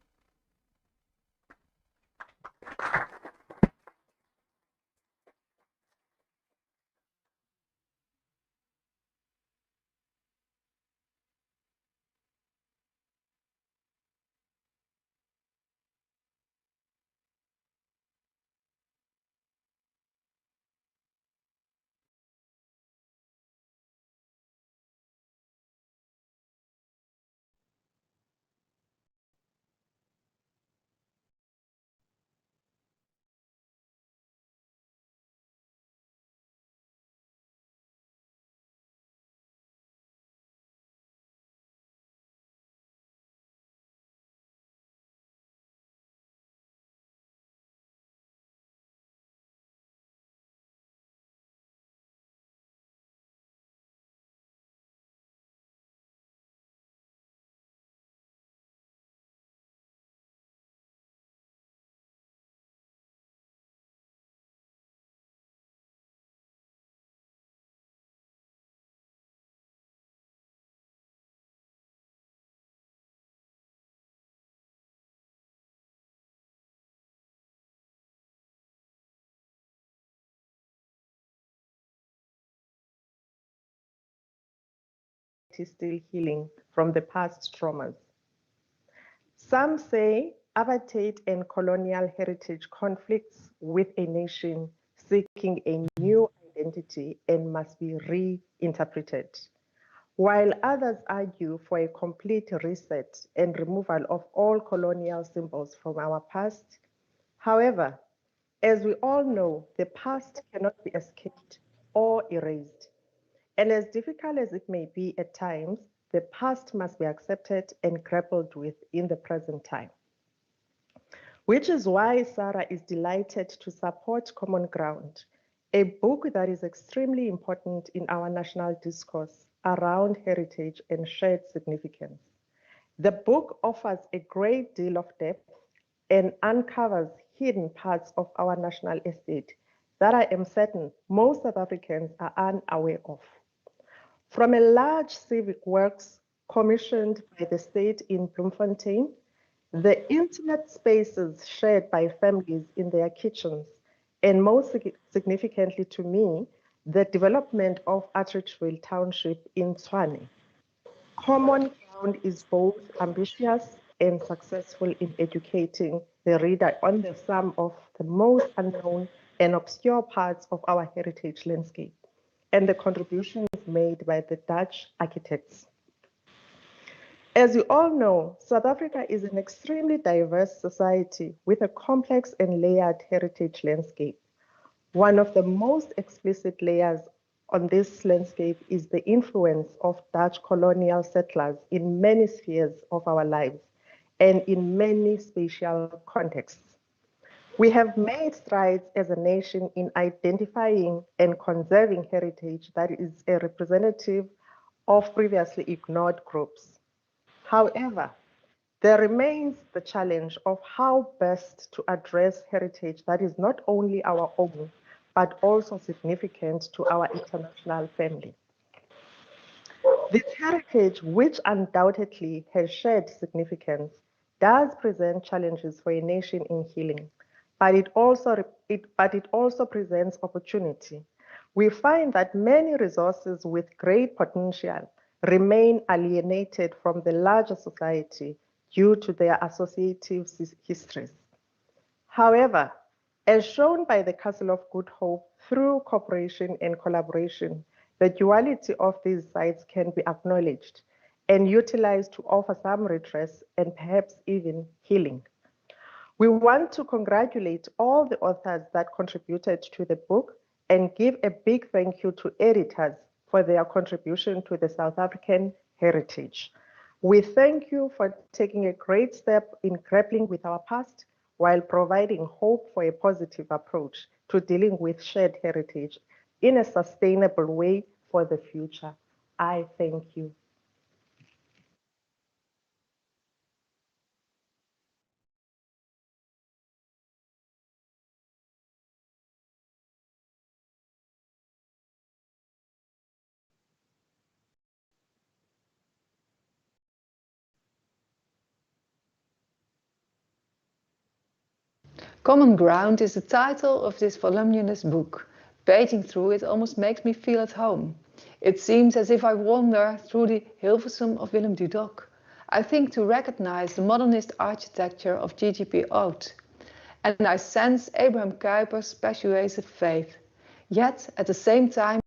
Is still healing from the past traumas. Some say apartheid and colonial heritage conflicts with a nation seeking a new identity and must be reinterpreted, while others argue for a complete reset and removal of all colonial symbols from our past. However, as we all know, the past cannot be escaped or erased. And as difficult as it may be at times, the past must be accepted and grappled with in the present time. Which is why Sarah is delighted to support Common Ground, a book that is extremely important in our national discourse around heritage and shared significance. The book offers a great deal of depth and uncovers hidden parts of our national estate that I am certain most South Africans are unaware of. From a large civic works commissioned by the state in Bloemfontein, the intimate spaces shared by families in their kitchens, and most significantly to me, the development of Atteridgeville Township in Tshwane. Common Ground is both ambitious and successful in educating the reader on the some of the most unknown and obscure parts of our heritage landscape and the contributions made by the Dutch architects. As you all know, South Africa is an extremely diverse society with a complex and layered heritage landscape. One of the most explicit layers on this landscape is the influence of Dutch colonial settlers in many spheres of our lives and in many spatial contexts. We have made strides as a nation in identifying and conserving heritage that is a representative of previously ignored groups. However, there remains the challenge of how best to address heritage that is not only our own, but also significant to our international family. This heritage, which undoubtedly has shared significance, does present challenges for a nation in healing. But it also presents opportunity. We find that many resources with great potential remain alienated from the larger society due to their associative histories. However, as shown by the Castle of Good Hope, through cooperation and collaboration, the duality of these sites can be acknowledged and utilized to offer some redress and perhaps even healing. We want to congratulate all the authors that contributed to the book and give a big thank you to editors for their contribution to the South African heritage. We thank you for taking a great step in grappling with our past while providing hope for a positive approach to dealing with shared heritage in a sustainable way for the future. I thank you. Common Ground is the title of this voluminous book. Paging through it almost makes me feel at home. It seems as if I wander through the Hilversum of Willem Dudok. I think to recognize the modernist architecture of GGP Oud. And I sense Abraham Kuyper's persuasive faith. Yet, at the same time,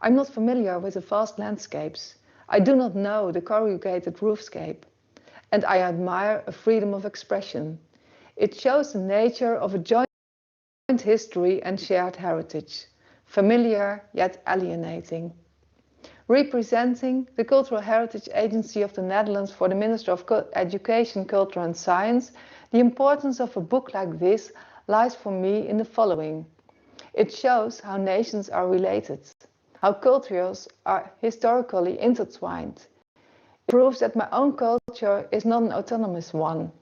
I'm not familiar with the vast landscapes. I do not know the corrugated roofscape. And I admire a freedom of expression. It shows the nature of a joint history and shared heritage. Familiar, yet alienating. Representing the Cultural Heritage Agency of the Netherlands for the Minister of Education, Culture and Science, the importance of a book like this lies for me in the following. It shows how nations are related, how cultures are historically intertwined. It proves that my own culture is not an autonomous one,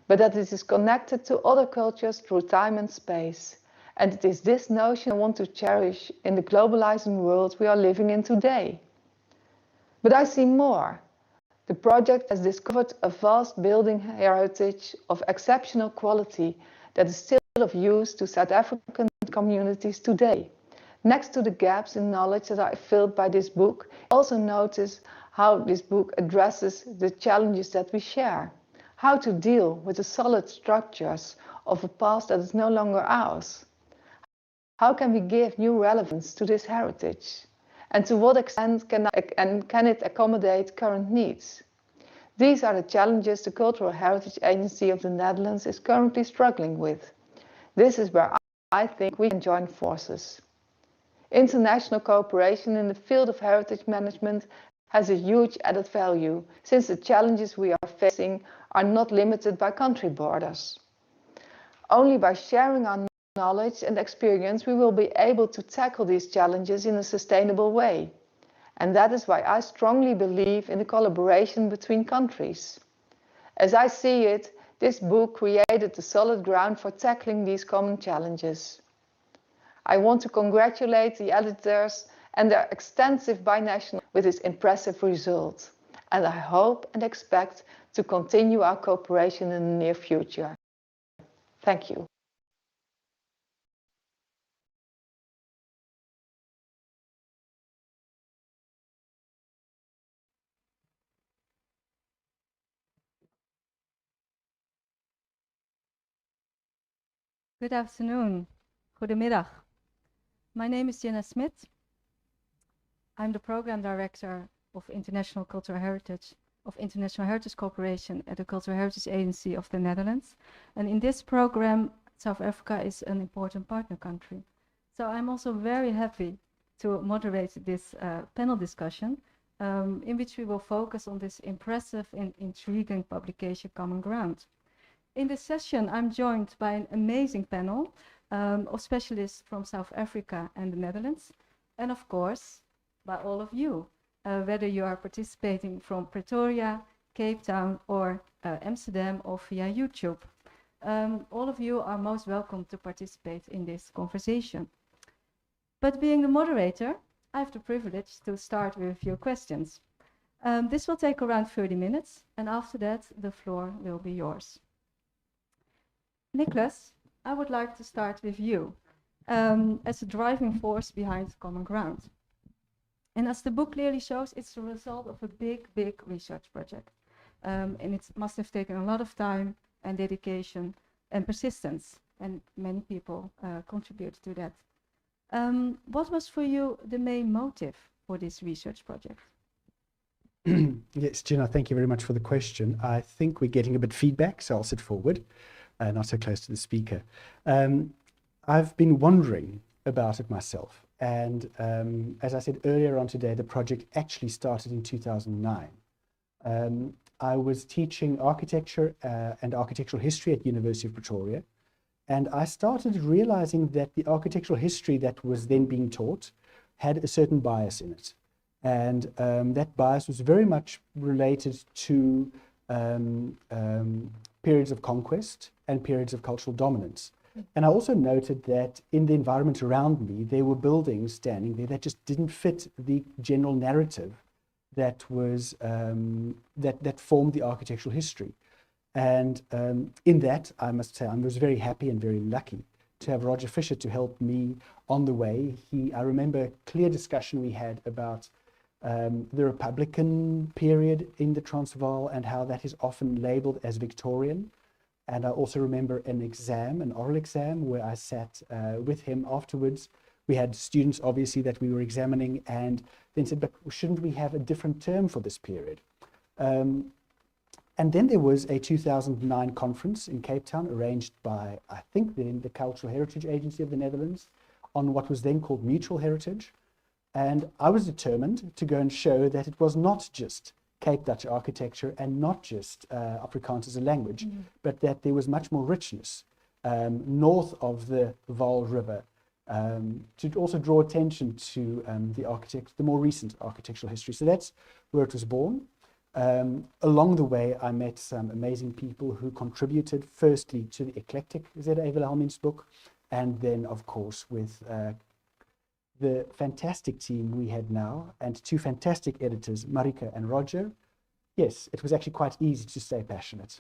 but that it is connected to other cultures through time and space. And it is this notion I want to cherish in the globalizing world we are living in today. But I see more. The project has discovered a vast building heritage of exceptional quality that is still of use to South African communities today. Next to the gaps in knowledge that are filled by this book, I also notice how this book addresses the challenges that we share. How to deal with the solid structures of a past that is no longer ours. How can we give new relevance to this heritage? And to what extent can it accommodate current needs? These are the challenges the Cultural Heritage Agency of the Netherlands is currently struggling with. This is where I think we can join forces. International cooperation in the field of heritage management has a huge added value, since the challenges we are facing are not limited by country borders. Only by sharing our knowledge and experience we will be able to tackle these challenges in a sustainable way. And that is why I strongly believe in the collaboration between countries. As I see it, this book created the solid ground for tackling these common challenges. I want to congratulate the editors and their extensive binational with this impressive result. And I hope and expect to continue our cooperation in the near future. Thank you. Good afternoon. Goedemiddag. My name is Jenna Smith. I'm the Program Director of International Cultural Heritage of International Heritage Cooperation at the Cultural Heritage Agency of the Netherlands. And in this program, South Africa is an important partner country. So I'm also very happy to moderate this panel discussion in which we will focus on this impressive and intriguing publication, Common Ground. In this session, I'm joined by an amazing panel of specialists from South Africa and the Netherlands, and of course, by all of you, whether you are participating from Pretoria, Cape Town, or Amsterdam, or via YouTube. All of you are most welcome to participate in this conversation. But being the moderator, I have the privilege to start with a few questions. This will take around 30 minutes, and after that, the floor will be yours. Nicholas, I would like to start with you as a driving force behind Common Ground. And as the book clearly shows, it's the result of a big research project. And it must have taken a lot of time and dedication and persistence, and many people contribute to that. What was for you the main motive for this research project? Yes, Jenna, thank you very much for the question. I think we're getting a bit feedback, so I'll sit forward. Not so close to the speaker. I've been wondering about it myself. And as I said earlier on today, the project actually started in 2009. I was teaching architecture and architectural history at University of Pretoria. And I started realizing that the architectural history that was then being taught had a certain bias in it. And that bias was very much related to periods of conquest and periods of cultural dominance. And I also noted that in the environment around me, there were buildings standing there that just didn't fit the general narrative that was that formed the architectural history. And in that, I must say, I was very happy and very lucky to have Roger Fisher to help me on the way. I remember a clear discussion we had about the Republican period in the Transvaal and how that is often labeled as Victorian. And I also remember an oral exam, where I sat with him afterwards. We had students, obviously, that we were examining, and then said, but shouldn't we have a different term for this period? And then there was a 2009 conference in Cape Town arranged by, I think, the Cultural Heritage Agency of the Netherlands on what was then called mutual heritage. And I was determined to go and show that it was not just Cape Dutch architecture and not just Afrikaans as a language, but that there was much more richness north of the Vaal River, to also draw attention to the more recent architectural history. So that's where it was born. Along the way, I met some amazing people who contributed, firstly, to the eclectic Z.A. Wilhelmins book, and then, of course, with the fantastic team we had now, and two fantastic editors, Marika and Roger. Yes, it was actually quite easy to stay passionate.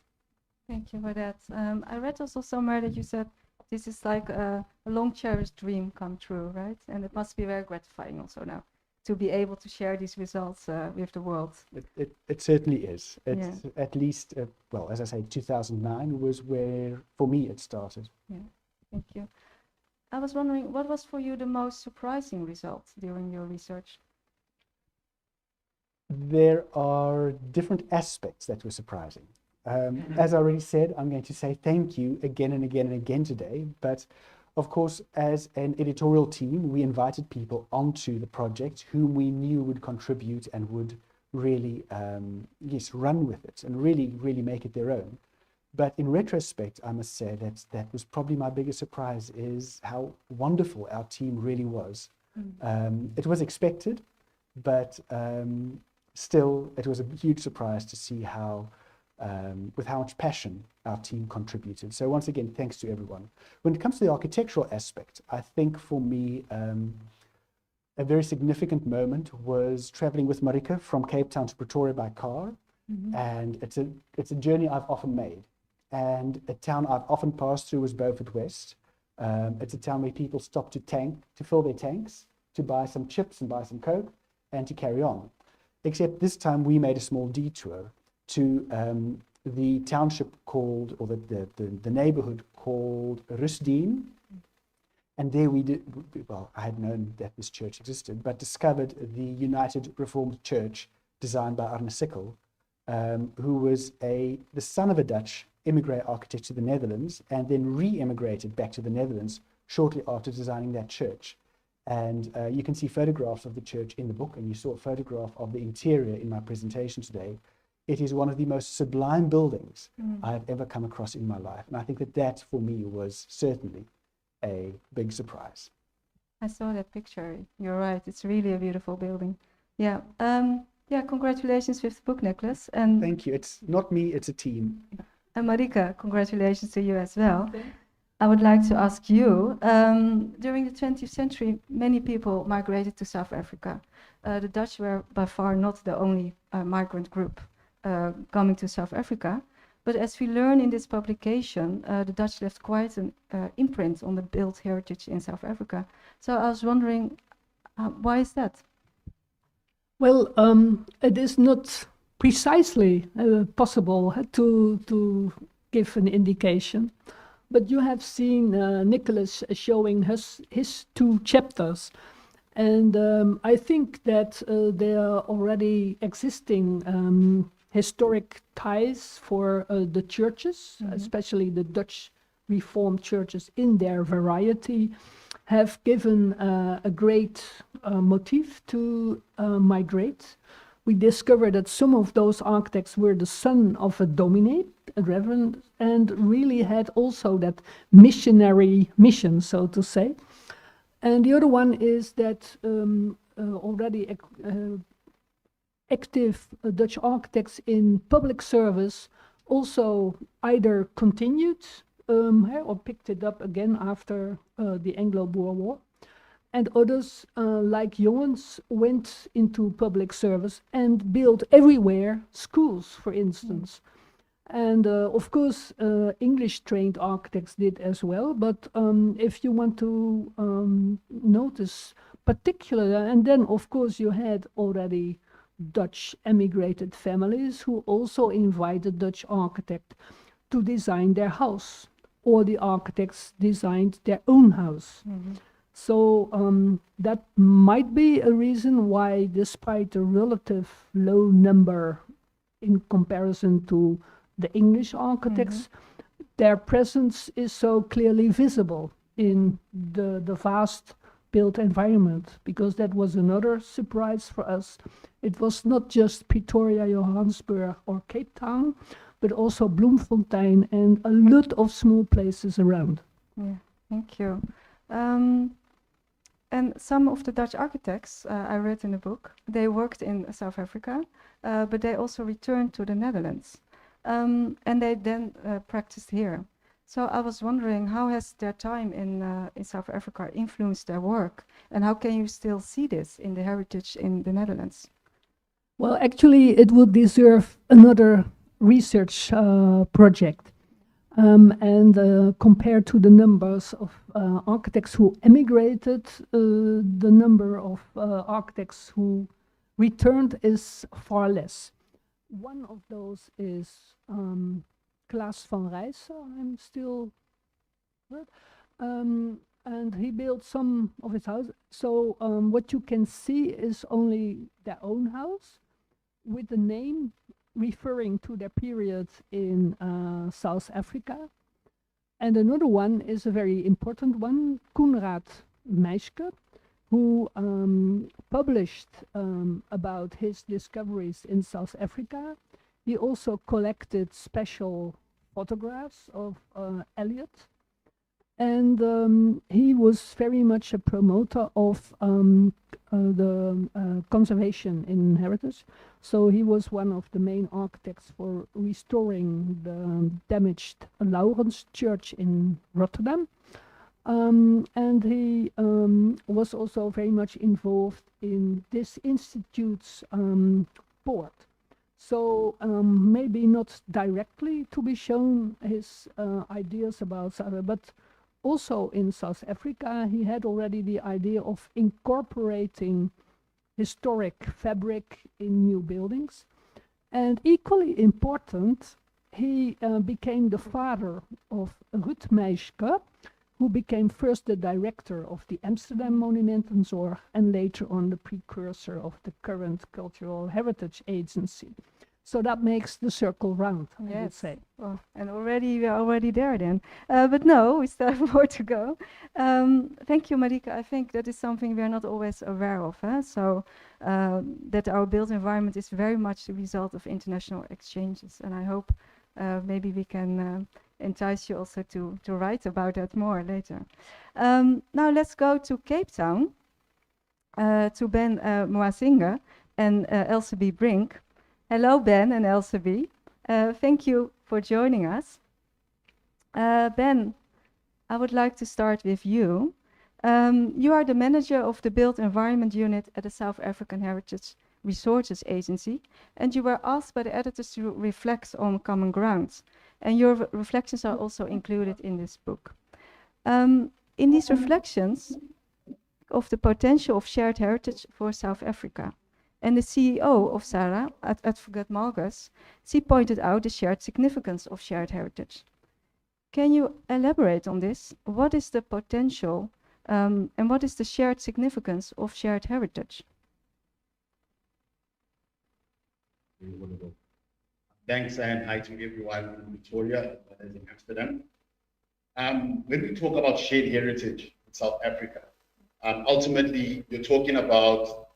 Thank you for that. I read also somewhere that you said this is like a long cherished dream come true, right? And it must be very gratifying also now to be able to share these results with the world. It certainly is. It's at least, well, as I say, 2009 was where, for me, it started. Yeah, thank you. I was wondering, what was for you the most surprising result during your research? There are different aspects that were surprising. As I already said, I'm going to say thank you again and again and again today, but of course, as an editorial team, we invited people onto the project whom we knew would contribute and would really, run with it and really make it their own. But in retrospect, I must say that was probably my biggest surprise, is how wonderful our team really was. It was expected, but still, it was a huge surprise to see with how much passion our team contributed. So once again, thanks to everyone. When it comes to the architectural aspect, I think for me, a very significant moment was traveling with Marika from Cape Town to Pretoria by car. And it's a journey I've often made. And a town I've often passed through was Beaufort West. It's a town where people stop to fill their tanks, to buy some chips and buy some Coke, and to carry on. Except this time we made a small detour to the township called, or the neighborhood called Rusdien. And there I had known that this church existed, but discovered the United Reformed Church designed by Arne Sikkel, who was the son of a Dutch immigrant architect to the Netherlands, and then re-immigrated back to the Netherlands shortly after designing that church. And you can see photographs of the church in the book, and you saw a photograph of the interior in my presentation today. It is one of the most sublime buildings I have ever come across in my life. And I think that for me was certainly a big surprise. I saw that picture. You're right. It's really a beautiful building. Yeah. Congratulations with the book, Nicholas. And thank you. It's not me, it's a team. And Marika, congratulations to you as well. Okay. I would like to ask you, during the 20th century, many people migrated to South Africa. The Dutch were by far not the only migrant group coming to South Africa. But as we learn in this publication, the Dutch left quite an imprint on the built heritage in South Africa. So I was wondering, why is that? Well, it is not precisely possible to give an indication, but you have seen Nicholas showing his two chapters, and I think that there are already existing historic ties for the churches, especially the Dutch Reformed churches in their variety, have given a great motif to migrate. We discovered that some of those architects were the son of a dominate, a reverend, and really had also that missionary mission, so to say. And the other one is that already active Dutch architects in public service also either continued or picked it up again after the Anglo-Boer War. And others, like Jongens, went into public service and built everywhere schools, for instance. And of course, English-trained architects did as well. But if you want to notice particular, and then of course you had already Dutch emigrated families who also invited Dutch architect to design their house, or the architects designed their own house. So that might be a reason why, despite a relative low number in comparison to the English architects, their presence is so clearly visible in the vast built environment, because that was another surprise for us. It was not just Pretoria, Johannesburg or Cape Town, but also Bloemfontein and a lot of small places around. Yeah, thank you. And some of the Dutch architects I read in the book, they worked in South Africa, but they also returned to the Netherlands. And they then practiced here. So I was wondering, how has their time in South Africa influenced their work? And how can you still see this in the heritage in the Netherlands? Well, actually, it would deserve another research project. And compared to the numbers of architects who emigrated, the number of architects who returned is far less. One of those is Klaas van Rijssen, I'm still, and he built some of his houses. So what you can see is only their own house with the name referring to their period in South Africa. And another one is a very important one, Koenraad Meiske, who published about his discoveries in South Africa. He also collected special photographs of Eliot. And he was very much a promoter of the conservation in heritage. So he was one of the main architects for restoring the damaged Laurens Church in Rotterdam. And he was also very much involved in this institute's board. So maybe not directly to be shown his ideas about South, but also in South Africa, he had already the idea of incorporating historic fabric in new buildings. And equally important, he became the father of Ruud Meiske, who became first the director of the Amsterdam Monumentenzorg and later on the precursor of the current Cultural Heritage Agency. So that makes the circle round, I would say. Well, and we are already there then. But no, we still have more to go. Thank you, Marika. I think that is something we are not always aware of. So that our built environment is very much the result of international exchanges. And I hope maybe we can entice you also to write about that more later. Now let's go to Cape Town, to Ben Mwasinga and Else B. Brink. Hello, Ben and Else B. Thank you for joining us. Ben, I would like to start with you. You are the manager of the Built Environment Unit at the South African Heritage Resources Agency, and you were asked by the editors to reflect on common ground. And your reflections are also included in this book. In these reflections of the potential of shared heritage for South Africa, and the CEO of SARA, Advocate Malgus, she pointed out the shared significance of shared heritage. Can you elaborate on this? What is the potential and what is the shared significance of shared heritage? Thanks and hi to everyone in Pretoria and in Amsterdam. When we talk about shared heritage in South Africa, ultimately you're talking about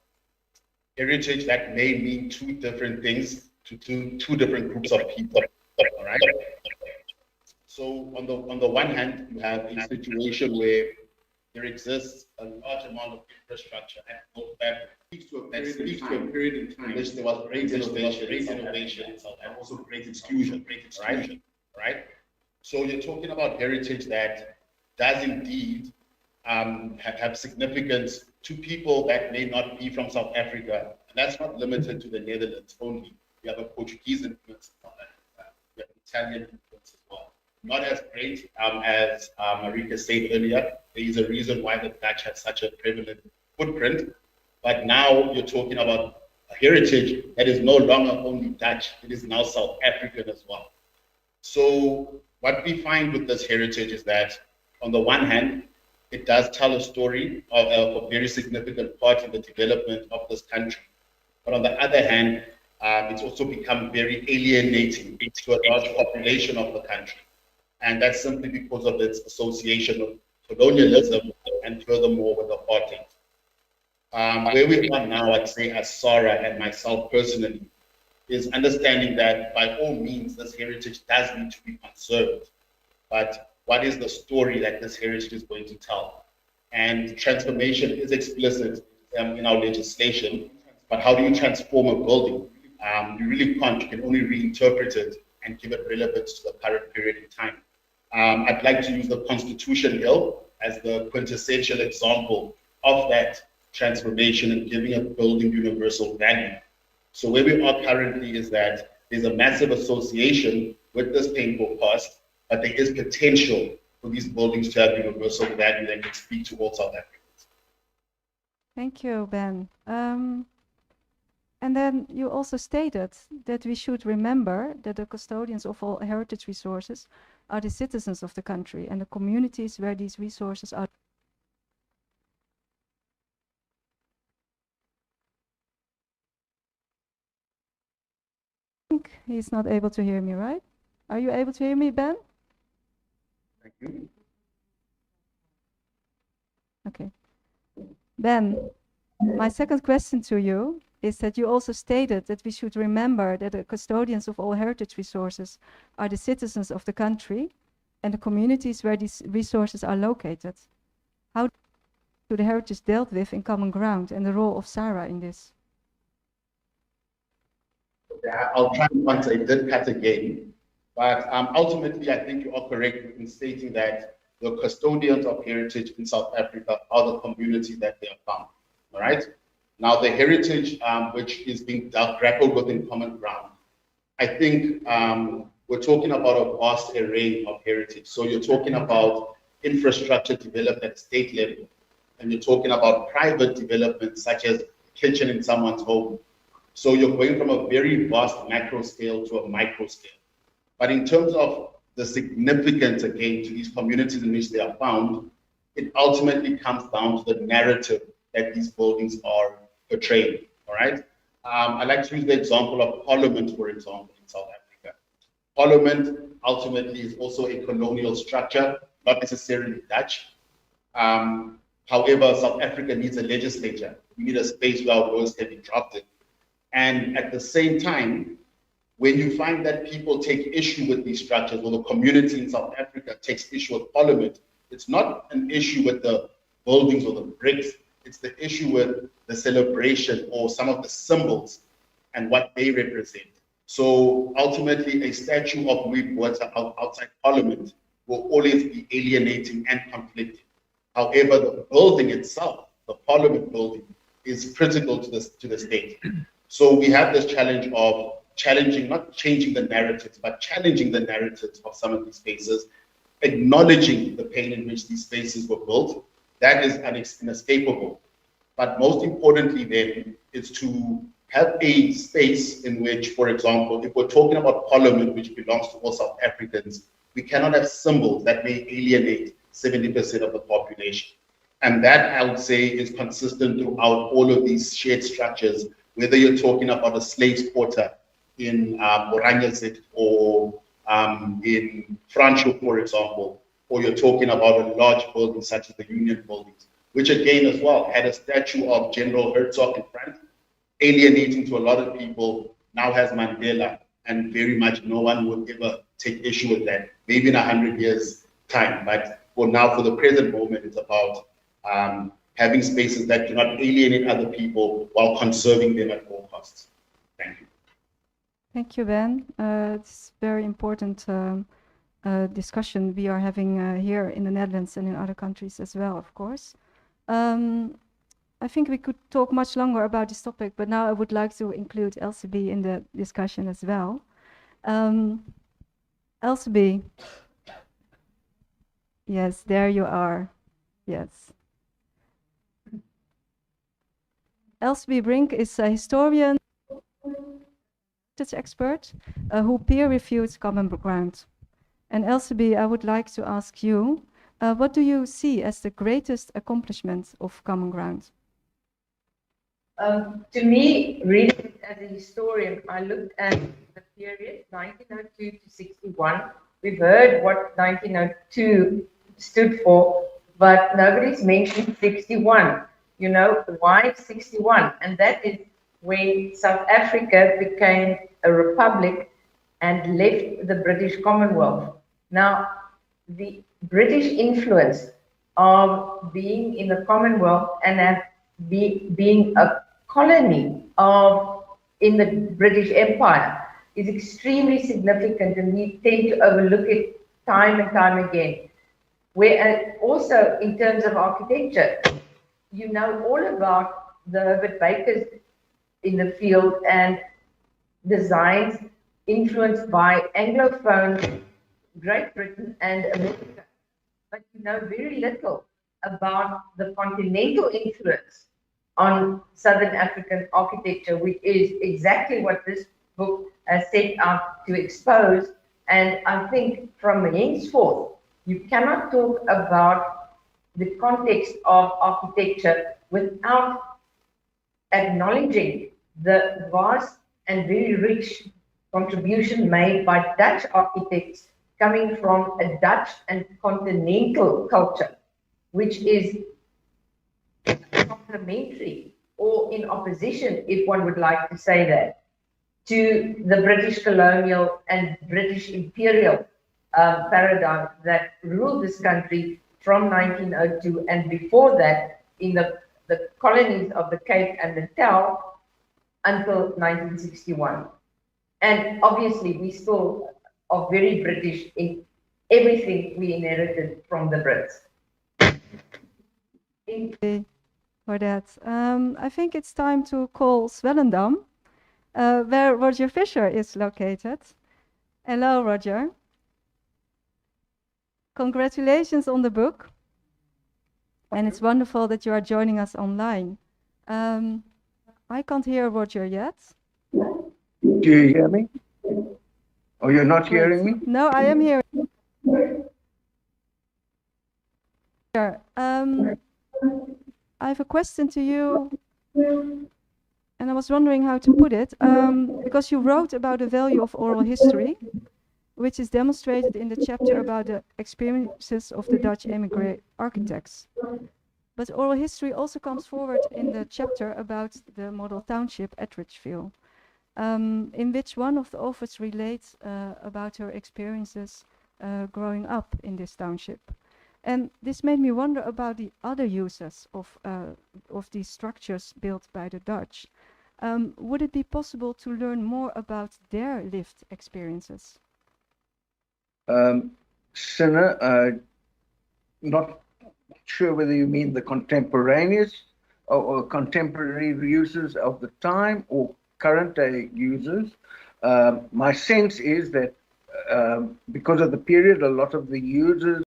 heritage that may mean two different things to two different groups of people. All right. So on the one hand, you have a situation where there exists a large amount of infrastructure and no fabric. That speaks to a period in time in which there was great innovation, and also great exclusion, right? So you're talking about heritage that does indeed have significance to people that may not be from South Africa. And that's not limited to the Netherlands only. We have a Portuguese influence on that. We have Italian influence as well. Not as great as Marika said earlier. There is a reason why the Dutch have such a prevalent footprint. But now you're talking about a heritage that is no longer only Dutch, it is now South African as well. So what we find with this heritage is that, on the one hand, it does tell a story of a very significant part in the development of this country. But on the other hand, it's also become very alienating to a large population of the country. And that's simply because of its association with colonialism and furthermore with apartheid. Where we are now, I'd say, as Sarah and myself personally, is understanding that by all means, this heritage does need to be conserved. But what is the story that this heritage is going to tell? And transformation is explicit in our legislation, but how do you transform a building? You really can't. You can only reinterpret it and give it relevance to the current period in time. I'd like to use the Constitution Hill as the quintessential example of that transformation and giving a building universal value. So where we are currently is that there's a massive association with this painful past, but there is potential for these buildings to have universal value that can speak to all South Africans. Thank you, Ben. And then you also stated that we should remember that the custodians of all heritage resources are the citizens of the country and the communities where these resources are. I think he's not able to hear me, right? Are you able to hear me, Ben? Thank you. Okay. Ben, my second question to you is that you also stated that we should remember that the custodians of all heritage resources are the citizens of the country and the communities where these resources are located. How do the heritage dealt with in common ground and the role of Sarah in this? Yeah, I'll try and answer. It did cut again, but ultimately I think you are correct in stating that the custodians of heritage in South Africa are the communities that they are found, all right? Now, the heritage which is being grappled with in common ground, I think we're talking about a vast array of heritage. So you're talking about infrastructure developed at state level, and you're talking about private development such as kitchen in someone's home. So you're going from a very vast macro scale to a micro scale. But in terms of the significance, again, to these communities in which they are found, it ultimately comes down to the narrative that these buildings are portraying, all right? I like to use the example of Parliament, for example, in South Africa. Parliament ultimately is also a colonial structure, not necessarily Dutch. However, South Africa needs a legislature. We need a space where our voice can be drafted. And at the same time, when you find that people take issue with these structures, or the community in South Africa takes issue with Parliament, it's not an issue with the buildings or the bricks, it's the issue with the celebration or some of the symbols and what they represent. So ultimately, a statue of Louis Botha outside Parliament will always be alienating and conflicting. However, the building itself, the Parliament building, is critical to the state. So we have this challenge of challenging, not changing the narratives, but challenging the narratives of some of these spaces, acknowledging the pain in which these spaces were built. That is inescapable. But most importantly then is to have a space in which, for example, if we're talking about Parliament, which belongs to all South Africans, we cannot have symbols that may alienate 70% of the population. And that, I would say, is consistent throughout all of these shared structures, whether you're talking about a slaves quarter in Oranje or in Franschhoek, for example, or you're talking about a large building such as the Union buildings, which again as well had a statue of General Herzog in front, alienating to a lot of people, now has Mandela, and very much no one would ever take issue with that, maybe in 100 years' time. But for now, for the present moment, it's about having spaces that do not alienate other people while conserving them at all costs. Thank you. Thank you, Ben. It's very important discussion we are having here in the Netherlands and in other countries as well, of course. I think we could talk much longer about this topic, but now I would like to include LCB in the discussion as well. Elsbie. Yes, there you are. Yes. Elsbie Brink is a historian, expert, who peer-reviewed Common Ground. And Elsbie, I would like to ask you, what do you see as the greatest accomplishment of Common Ground? To me, reading as a historian, I looked at the period 1902 to 61. We've heard what 1902 stood for, but nobody's mentioned 61. You know, why 61? And that is when South Africa became a republic and left the British Commonwealth. Now, the British influence of being in the Commonwealth and being a colony in the British Empire is extremely significant, and we tend to overlook it time and time again. Where also in terms of architecture, you know all about the Herbert Bakers in the field and designs influenced by Anglophone Great Britain and America, but you know very little about the continental influence on Southern African architecture, which is exactly what this book has set out to expose. And I think from henceforth, you cannot talk about the context of architecture without acknowledging the vast and very rich contribution made by Dutch architects coming from a Dutch and continental culture, which is complementary or in opposition, if one would like to say that, to the British colonial and British imperial paradigm that ruled this country from 1902 and before that in the colonies of the Cape and Natal until 1961. And obviously, we still are very British in everything we inherited from the Brits. For that. I think it's time to call Swellendam, where Roger Fisher is located. Hello, Roger. Congratulations on the book. And it's wonderful that you are joining us online. I can't hear Roger yet. Do you hear me? Oh, you're not hearing me? No, I am hearing. I have a question to you, and I was wondering how to put it, because you wrote about the value of oral history, which is demonstrated in the chapter about the experiences of the Dutch émigré architects. But oral history also comes forward in the chapter about the model township at Ridgeville, in which one of the authors relates about her experiences growing up in this township. And this made me wonder about the other uses of these structures built by the Dutch. Would it be possible to learn more about their lived experiences? Sinna, not sure whether you mean the contemporaneous or contemporary users of the time or current day users. My sense is that because of the period, a lot of the users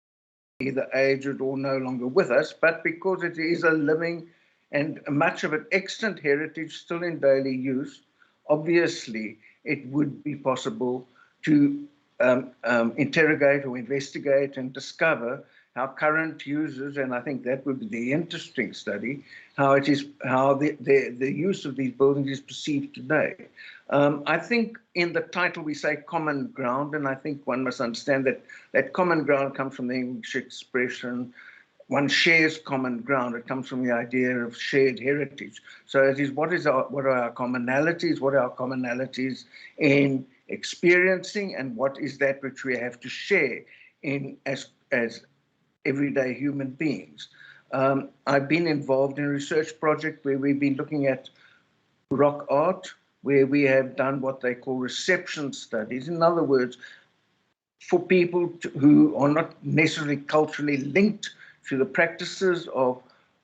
either aged or no longer with us, but because it is a living and much of an extant heritage still in daily use, obviously it would be possible to interrogate or investigate and discover how current users, and I think that would be the interesting study, how the use of these buildings is perceived today. I think in the title we say common ground, and I think one must understand that common ground comes from the English expression, one shares common ground. It comes from the idea of shared heritage. So it is what are our commonalities? What are our commonalities in experiencing, and what is that which we have to share in as everyday human beings? I've been involved in a research project where we've been looking at rock art, where we have done what they call reception studies. In other words, for people who are not necessarily culturally linked to the practices of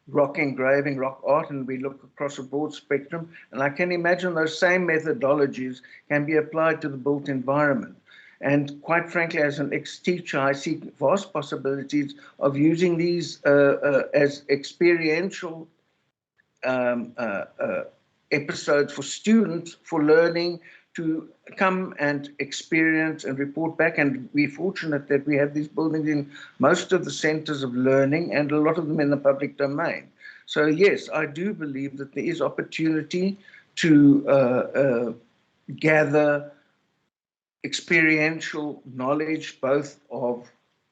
rock engraving, rock art, and we look across a broad spectrum. And I can imagine those same methodologies can be applied to the built environment. And quite frankly, as an ex-teacher, I see vast possibilities of using these as experiential episodes for students for learning to come and experience and report back. And we're fortunate that we have these buildings in most of the centers of learning and a lot of them in the public domain. So yes, I do believe that there is opportunity to gather experiential knowledge, both of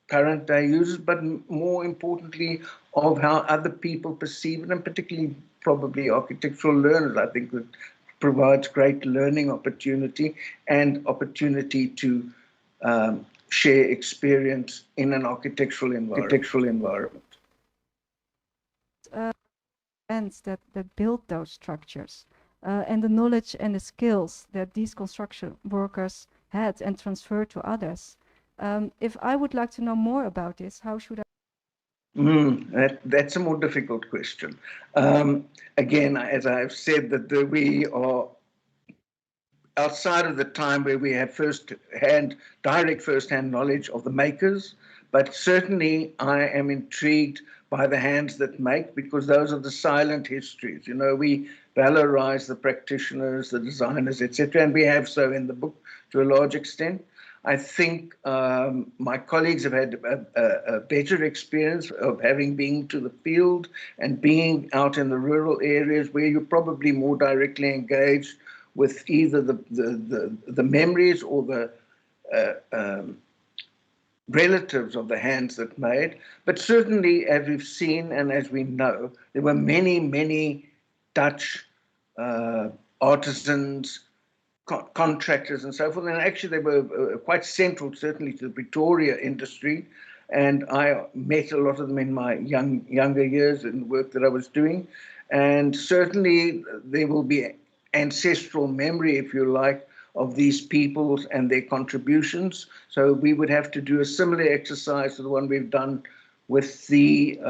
current day users, but more importantly, of how other people perceive it, and particularly probably architectural learners. I think that provides great learning opportunity and opportunity to share experience in an architectural environment. That build those structures and the knowledge and the skills that these construction workers had and transferred to others. If I would like to know more about this, how should I? That's a more difficult question. Again, as I've said, that we are outside of the time where we have direct first-hand knowledge of the makers, but certainly I am intrigued by the hands that make, because those are the silent histories. You know, we valorize the practitioners, the designers, etc., and we have so in the book to a large extent. I think my colleagues have had a better experience of having been to the field and being out in the rural areas where you're probably more directly engaged with either the memories or the relatives of the hands that made. But certainly, as we've seen and as we know, there were many, many Dutch artisans, contractors and so forth, and actually they were quite central, certainly, to the Pretoria industry, and I met a lot of them in my younger years in the work that I was doing, and certainly there will be ancestral memory, if you like, of these peoples and their contributions. So we would have to do a similar exercise to the one we've done with the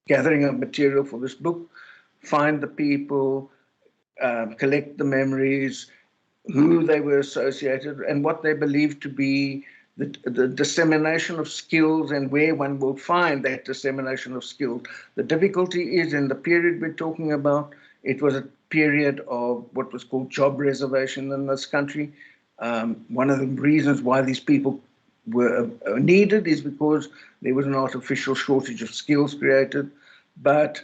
gathering of material for this book, find the people, collect the memories, who they were associated, and what they believed to be the dissemination of skills and where one will find that dissemination of skills. The difficulty is in the period we're talking about, it was a period of what was called job reservation in this country. One of the reasons why these people were needed is because there was an artificial shortage of skills created. But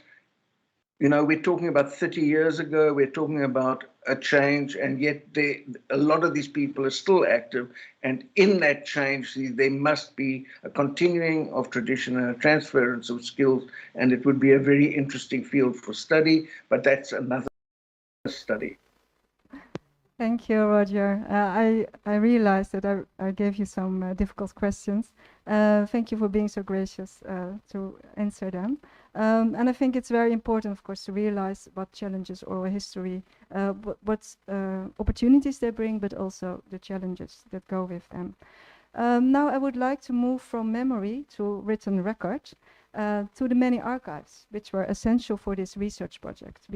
you know, we're talking about 30 years ago, we're talking about a change, and yet a lot of these people are still active. And in that change, there must be a continuing of tradition and a transference of skills. And it would be a very interesting field for study, but that's another study. Thank you, Roger. I realized that I gave you some difficult questions. Thank you for being so gracious to answer them. And I think it's very important, of course, to realize what challenges oral history, what opportunities they bring, but also the challenges that go with them. Now I would like to move from memory to written record to the many archives, which were essential for this research project.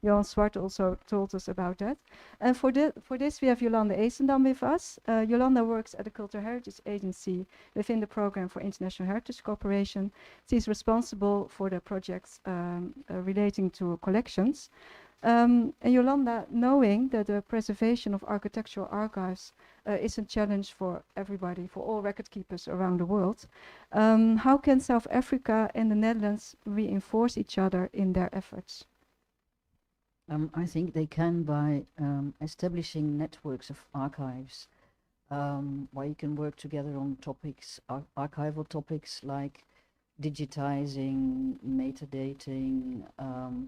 Johan Swart also told us about that. And for this, we have Jolanda Eesendam with us. Jolanda works at the Cultural Heritage Agency within the Program for International Heritage Cooperation. She's responsible for the projects relating to collections. And Jolanda, knowing that the preservation of architectural archives is a challenge for everybody, for all record keepers around the world, how can South Africa and the Netherlands reinforce each other in their efforts? I think they can by establishing networks of archives where you can work together on topics, archival topics like digitizing, metadating,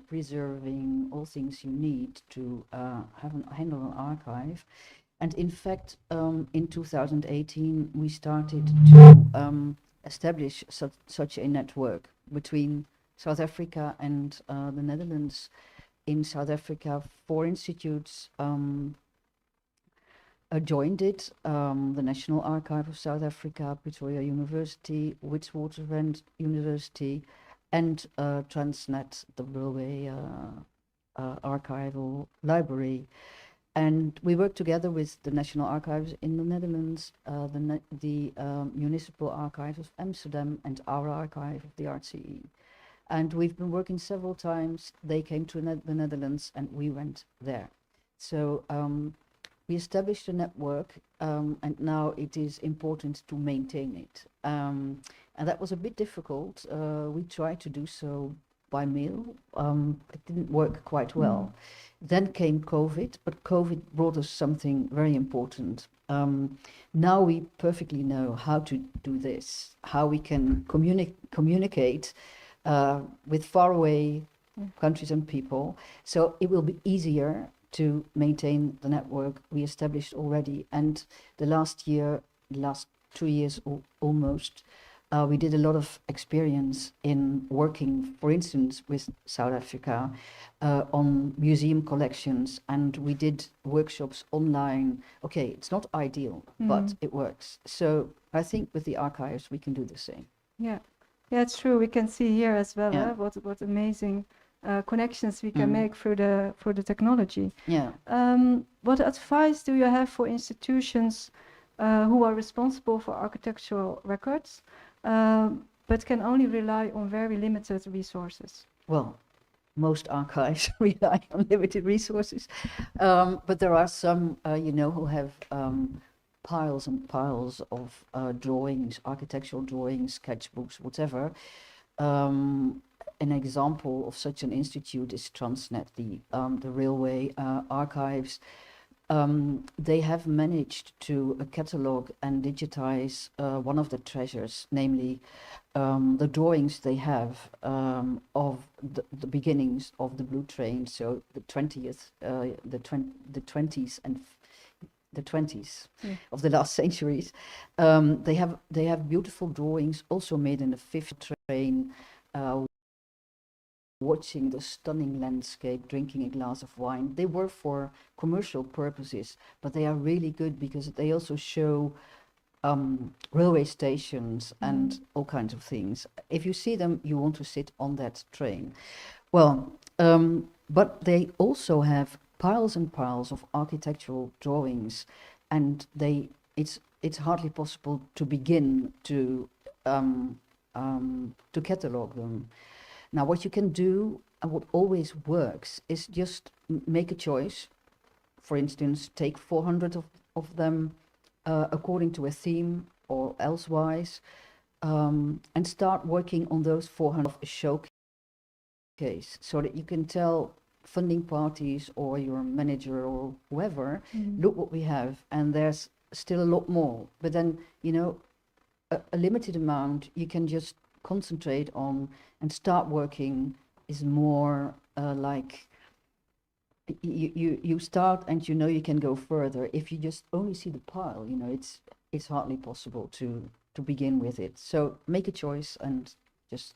preserving, all things you need to handle an archive. And in fact, in 2018, we started to establish such a network between South Africa and the Netherlands. In South Africa, 4 institutes joined it, the National Archive of South Africa, Pretoria University, Witwatersrand University, and Transnet, the railway archival library. And we work together with the National Archives in the Netherlands, the Municipal Archives of Amsterdam, and our archive of the RCE. And we've been working several times. They came to the Netherlands and we went there. So we established a network, and now it is important to maintain it. And that was a bit difficult. We tried to do so by mail. It didn't work quite well. Then came COVID, but COVID brought us something very important. Now we perfectly know how to do this, how we can communicate with faraway countries and people. So it will be easier to maintain the network we established already. And the last 2 years almost, we did a lot of experience in working, for instance, with South Africa on museum collections, and we did workshops online. Okay, it's not ideal, but it works. So I think with the archives, we can do the same. Yeah, yeah, it's true. We can see here as well what amazing connections we can make through the technology. Yeah. What advice do you have for institutions who are responsible for architectural records, but can only rely on very limited resources? Well, most archives rely on limited resources, but there are some, who have piles and piles of drawings, architectural drawings, sketchbooks, whatever. An example of such an institute is Transnet, the railway archives. They have managed to catalogue and digitize one of the treasures, namely the drawings they have of the beginnings of the Blue Train, so the 20s and the 20s of the last centuries. They have beautiful drawings also made in the 5th train, watching the stunning landscape, drinking a glass of wine. They were for commercial purposes, but they are really good because they also show railway stations and all kinds of things. If you see them, you want to sit on that train. Well, but they also have piles and piles of architectural drawings, and it's hardly possible to begin to catalogue them. Now, what you can do, and what always works, is just make a choice. For instance, take 400 of them according to a theme or elsewise, and start working on those 400 of a showcase, so that you can tell funding parties or your manager or whoever, look what we have, and there's still a lot more. But then, a limited amount you can just concentrate on and start working is more like you start and you can go further. If you just only see the pile, it's hardly possible to begin with it. So make a choice and just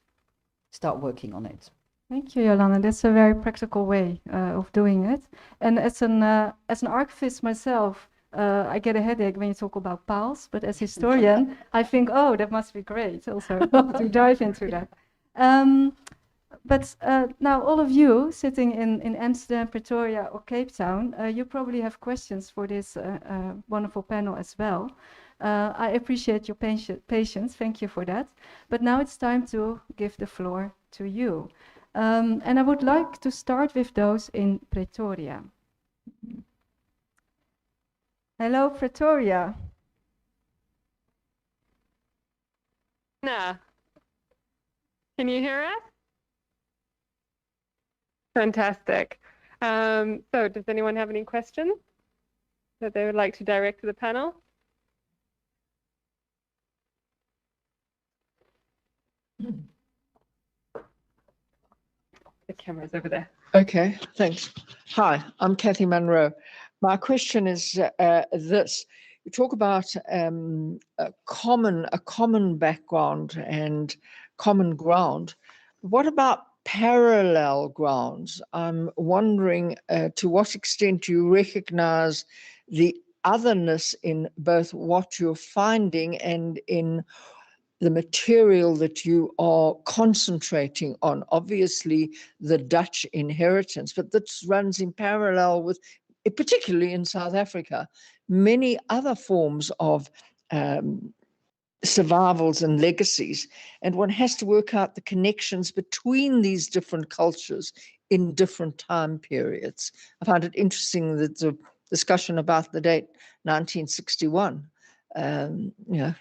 start working on it. Thank you, Jolanda. That's a very practical way of doing it. And as an archivist myself, I get a headache when you talk about piles, but as historian, I think, oh, that must be great also to dive into that. But now all of you sitting in Amsterdam, Pretoria or Cape Town, you probably have questions for this wonderful panel as well. I appreciate your patience, thank you for that. But now it's time to give the floor to you. And I would like to start with those in Pretoria. Hello, Pretoria. Nah. Can you hear us? Fantastic. So does anyone have any questions that they would like to direct to the panel? The camera's over there. Okay, thanks. Hi, I'm Kathy Munro. My question is this. You talk about a common background and common ground. What about parallel grounds? I'm wondering to what extent you recognize the otherness in both what you're finding and in the material that you are concentrating on. Obviously, the Dutch inheritance, but this runs in parallel with particularly in South Africa, many other forms of survivals and legacies, and one has to work out the connections between these different cultures in different time periods. I find it interesting that the discussion about the date 1961,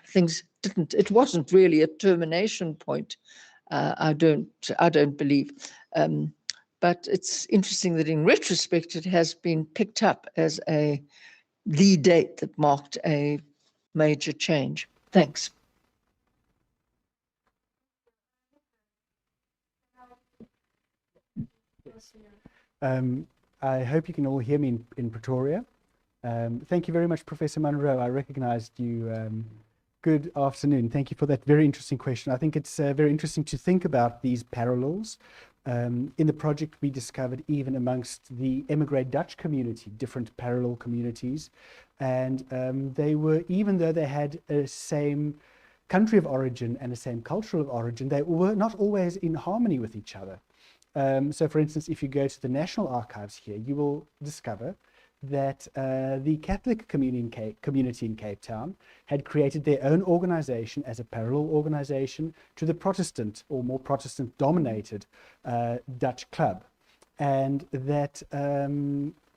things didn't, it wasn't really a termination point. I don't believe. But it's interesting that in retrospect, it has been picked up as the date that marked a major change. Thanks. I hope you can all hear me in Pretoria. Thank you very much, Professor Munro. I recognized you. Good afternoon. Thank you for that very interesting question. I think it's very interesting to think about these parallels. In the project, we discovered even amongst the emigre Dutch community, different parallel communities. And they were, even though they had a same country of origin and the same culture of origin, they were not always in harmony with each other. So for instance, if you go to the National Archives here, you will discover that the Catholic community in Cape Town had created their own organization as a parallel organization to the Protestant or more Protestant dominated Dutch club. And that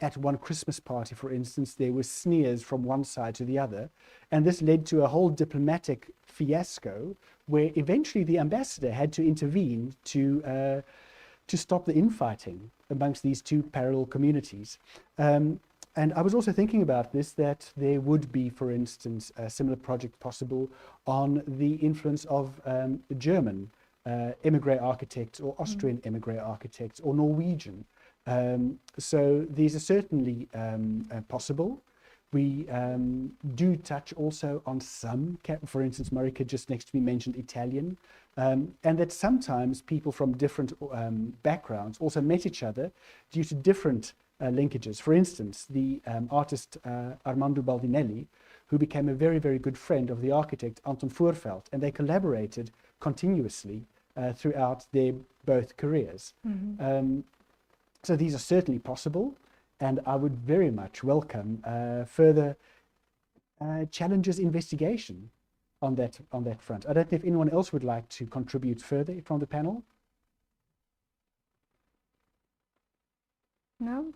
at one Christmas party, for instance, there were sneers from one side to the other. And this led to a whole diplomatic fiasco where eventually the ambassador had to intervene to stop the infighting amongst these two parallel communities. And I was also thinking about this, that there would be, for instance, a similar project possible on the influence of German emigre architects or Austrian emigre architects or Norwegian. So these are certainly possible. We do touch also on some, for instance, Marika just next to me mentioned Italian, and that sometimes people from different backgrounds also met each other due to different linkages. For instance, the artist Armando Baldinelli, who became a very, very good friend of the architect Anton Voorveld, and they collaborated continuously throughout their both careers. Mm-hmm. So these are certainly possible, and I would very much welcome further challenges investigation on that front. I don't know if anyone else would like to contribute further from the panel. No?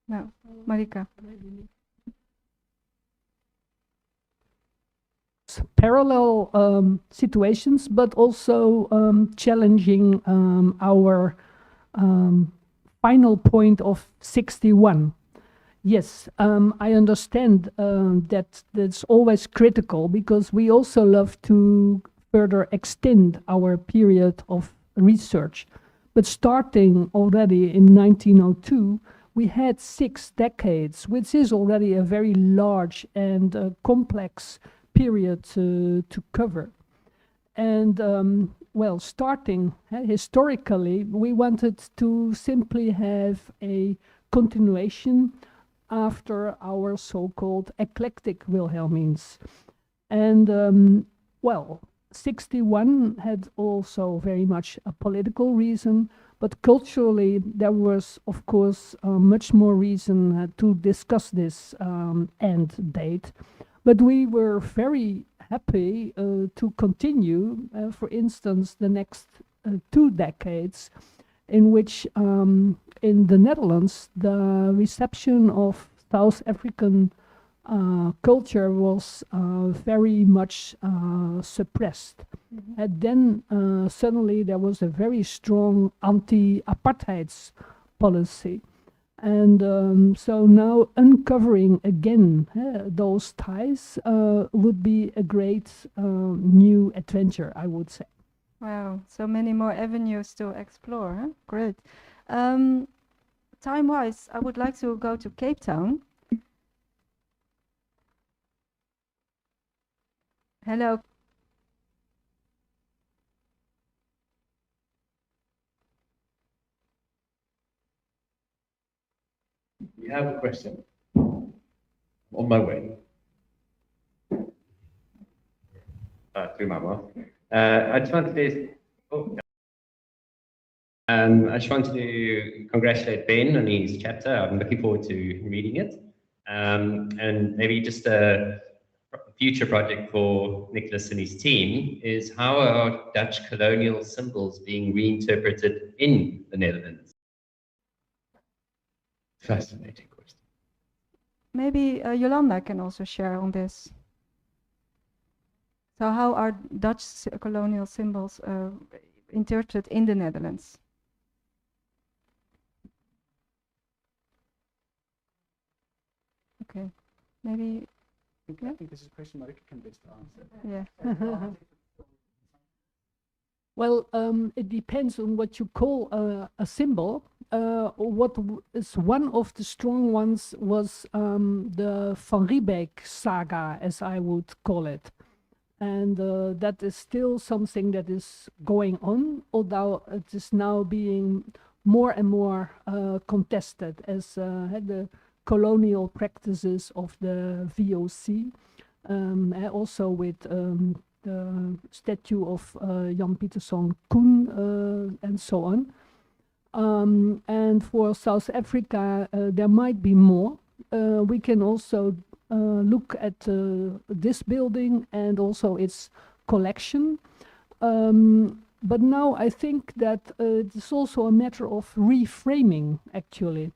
No. Marika. Parallel situations, but also challenging our final point of 61. Yes, I understand that that's always critical, because we also love to further extend our period of research. But starting already in 1902, we had 6 decades, which is already a very large and complex period to cover. And well, starting historically, we wanted to simply have a continuation after our so-called eclectic Wilhelmines. And well, 61 had also very much a political reason, but culturally there was, of course, much more reason to discuss this end date. But we were very happy to continue, for instance, the next 2 decades, in which in the Netherlands, the reception of South African culture was very much suppressed. Mm-hmm. And then suddenly there was a very strong anti-apartheid policy. And so now uncovering again those ties would be a great new adventure, I would say. Wow, so many more avenues to explore. Huh? Great. Time-wise, I would like to go to Cape Town. Hello. We have a question. On my way. Through my mouth. I just want to say, I just wanted to congratulate Ben on his chapter. I'm looking forward to reading it. And maybe just a future project for Nicholas and his team is how are Dutch colonial symbols being reinterpreted in the Netherlands? Fascinating question. Maybe Yolanda can also share on this. So how are Dutch colonial symbols interpreted in the Netherlands? Okay, maybe. I think this is a question Marika can best answer. Yeah. Well, it depends on what you call a symbol. What is one of the strong ones was the Van Riebeeck saga, as I would call it. And that is still something that is going on, although it is now being more and more contested as the colonial practices of the VOC, also with the statue of Jan Pieterszoon Koen and so on. And for South Africa, there might be more. We can also look at this building and also its collection. But now I think that it's also a matter of reframing, actually.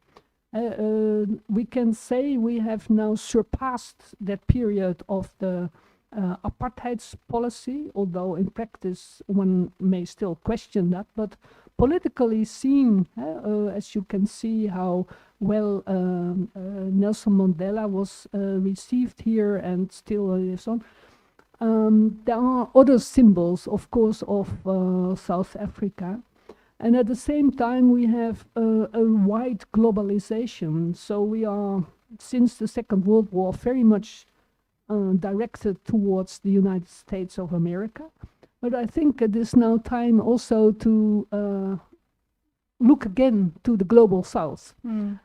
We can say we have now surpassed that period of the apartheid policy, although in practice one may still question that, but politically seen, as you can see how well Nelson Mandela was received here and still lives on. There are other symbols, of course, of South Africa. And at the same time, we have a wide globalization. So we are, since the Second World War, very much directed towards the United States of America. But I think it is now time also to look again to the global South. And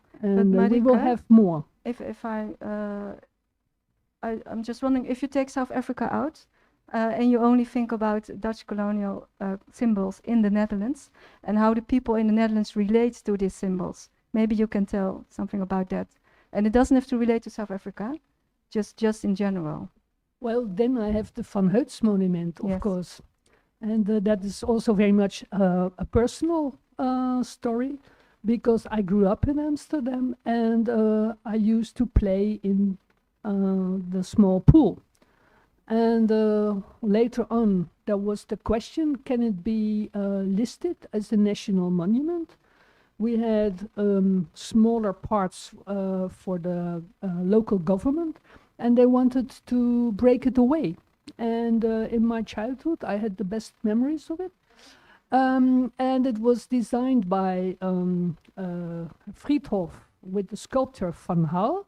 we will have more. If I'm just wondering, if you take South Africa out, and you only think about Dutch colonial symbols in the Netherlands and how the people in the Netherlands relate to these symbols. Maybe you can tell something about that. And it doesn't have to relate to South Africa, just in general. Well, then I have the Van Heuts monument, of course. And that is also very much a personal story, because I grew up in Amsterdam and I used to play in the small pool. And later on, there was the question, can it be listed as a national monument? We had smaller parts for the local government, and they wanted to break it away. And in my childhood, I had the best memories of it. And it was designed by Friedhof with the sculptor Van Hal.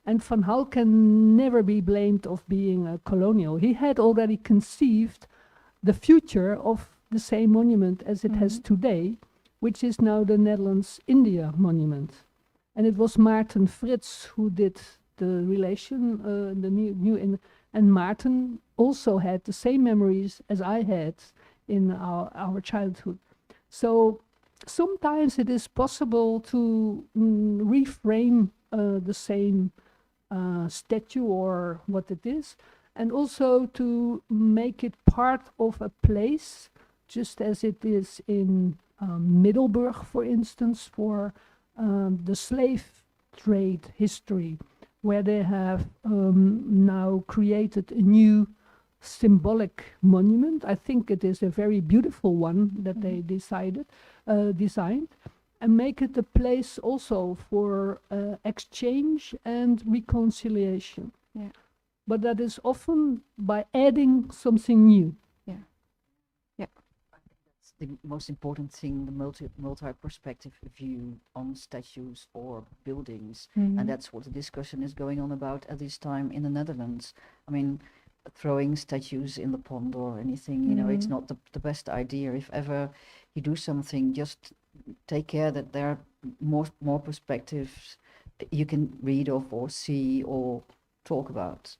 And Van Hal can never be blamed of being a colonial. He had already conceived the future of the same monument as it has today, which is now the Netherlands India monument. And it was Maarten Frits who did the relation, and Maarten also had the same memories as I had in our childhood. So sometimes it is possible to reframe the same statue or what it is, and also to make it part of a place, just as it is in Middelburg, for instance, for the slave trade history, where they have now created a new symbolic monument. I think it is a very beautiful one that they designed, and make it a place also for exchange and reconciliation. Yeah. But that is often by adding something new. Yeah. Yeah. That's the most important thing, the multi-perspective view on statues or buildings. And that's what the discussion is going on about at this time in the Netherlands. I mean, throwing statues in the pond or anything, you know, it's not the best idea. If ever you do something, just take care that there are more perspectives you can read of or see or talk about.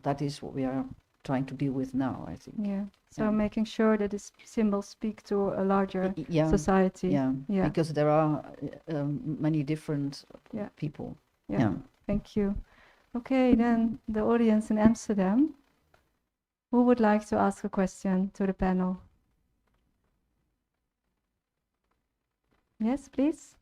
That is what we are trying to deal with now, I think. Yeah. So making sure that these symbols speak to a larger society. Yeah. Because there are many different people. Yeah. Thank you. Okay, then the audience in Amsterdam. Who would like to ask a question to the panel? Yes, please.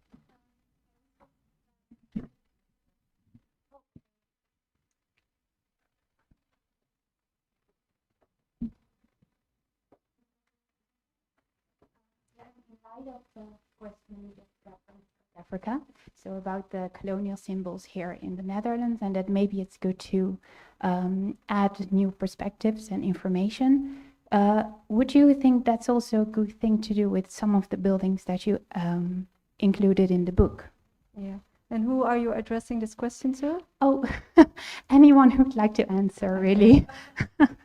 Of the question we just got from South Africa, so about the colonial symbols here in the Netherlands, and that maybe it's good to add new perspectives and information. Would you think that's also a good thing to do with some of the buildings that you included in the book? Yeah. And who are you addressing this question to? Oh, anyone who'd like to answer, really.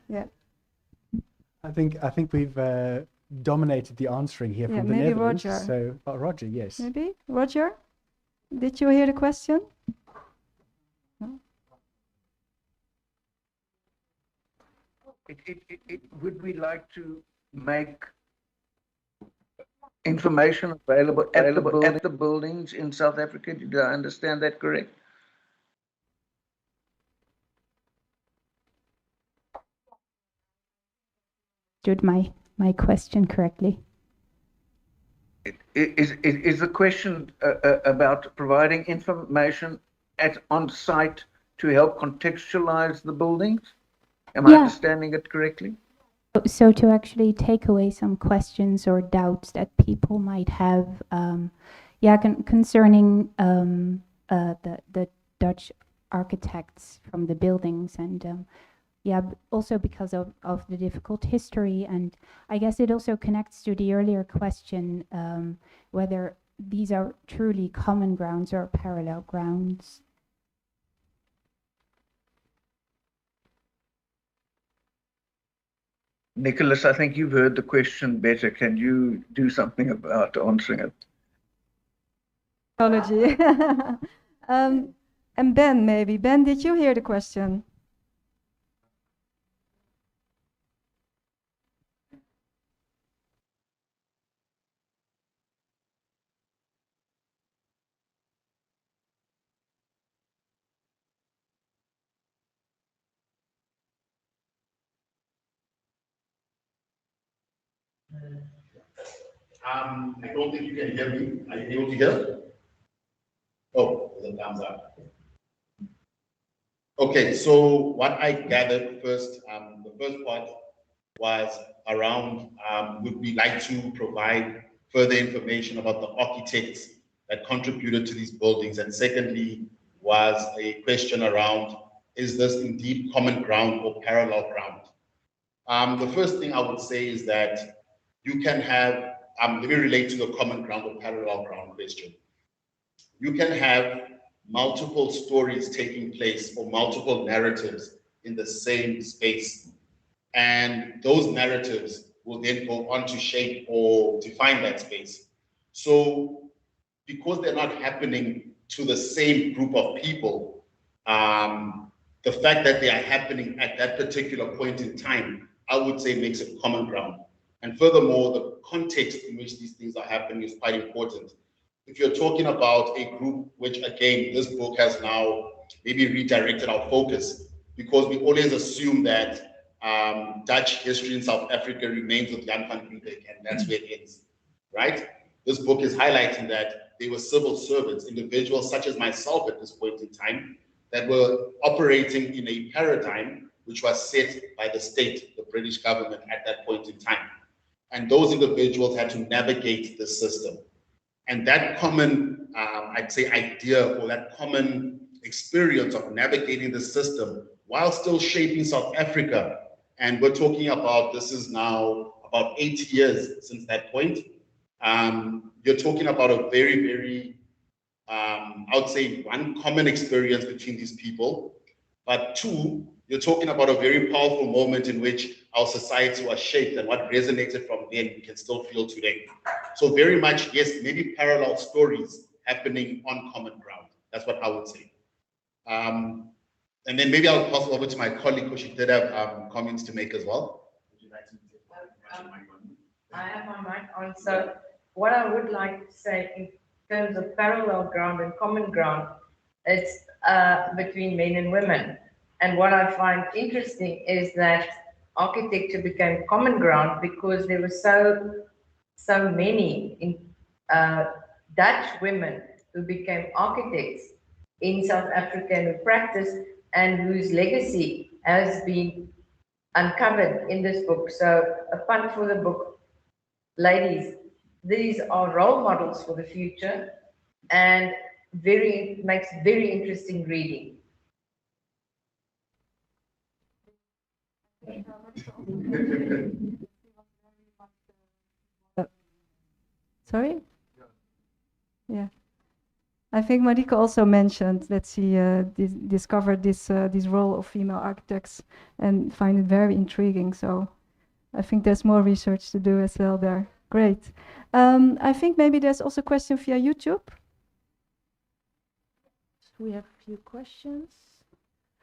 Yeah. I think we've dominated the answering here from the maybe Netherlands. Roger. So, Roger, yes. Maybe Roger, did you hear the question? No? Would we like to make information available at the buildings in South Africa? Did I understand that correct? Did my question correctly? Is the question about providing information on site to help contextualize the buildings? Am I understanding it correctly? So to actually take away some questions or doubts that people might have, concerning the Dutch architects from the buildings, and also because of the difficult history, and I guess it also connects to the earlier question whether these are truly common grounds or parallel grounds. Nicholas, I think you've heard the question better. Can you do something about answering it? Apology. And Ben, maybe. Ben, did you hear the question? I don't think you can hear me. Are you able to hear? Oh, the thumbs up. Okay, so what I gathered first, the first part was around, would we like to provide further information about the architects that contributed to these buildings? And secondly, was a question around, is this indeed common ground or parallel ground? The first thing I would say is that you can have, let me relate to the common ground or parallel ground question. You can have multiple stories taking place or multiple narratives in the same space. And those narratives will then go on to shape or define that space. So because they're not happening to the same group of people, the fact that they are happening at that particular point in time, I would say makes it common ground. And furthermore, the context in which these things are happening is quite important. If you're talking about a group, which again, this book has now maybe redirected our focus, because we always assume that Dutch history in South Africa remains with Jan van Riebeeck, and that's where it ends, right? This book is highlighting that they were civil servants, individuals such as myself at this point in time, that were operating in a paradigm which was set by the state, the British government at that point in time. And those individuals had to navigate the system. And that common, I'd say, idea or that common experience of navigating the system while still shaping South Africa, and we're talking about, this is now about 8 years since that point, you're talking about a very, very, I would say, one common experience between these people, but two, you're talking about a very powerful moment in which our society was shaped, and what resonated from then we can still feel today. So very much, yes, maybe parallel stories happening on common ground. That's what I would say. And then maybe I'll pass over to my colleague, because she did have comments to make as well. Would you like to I have my mic on. So what I would like to say in terms of parallel ground and common ground, it's between men and women. And what I find interesting is that architecture became common ground because there were so many Dutch women who became architects in South Africa and who practiced and whose legacy has been uncovered in this book. So a punt for the book, ladies, these are role models for the future and makes very interesting reading. Sorry? Yeah. I think Marika also mentioned that she discovered this role of female architects and find it very intriguing. So I think there's more research to do as well there. Great. I think maybe there's also a question via YouTube. We have a few questions.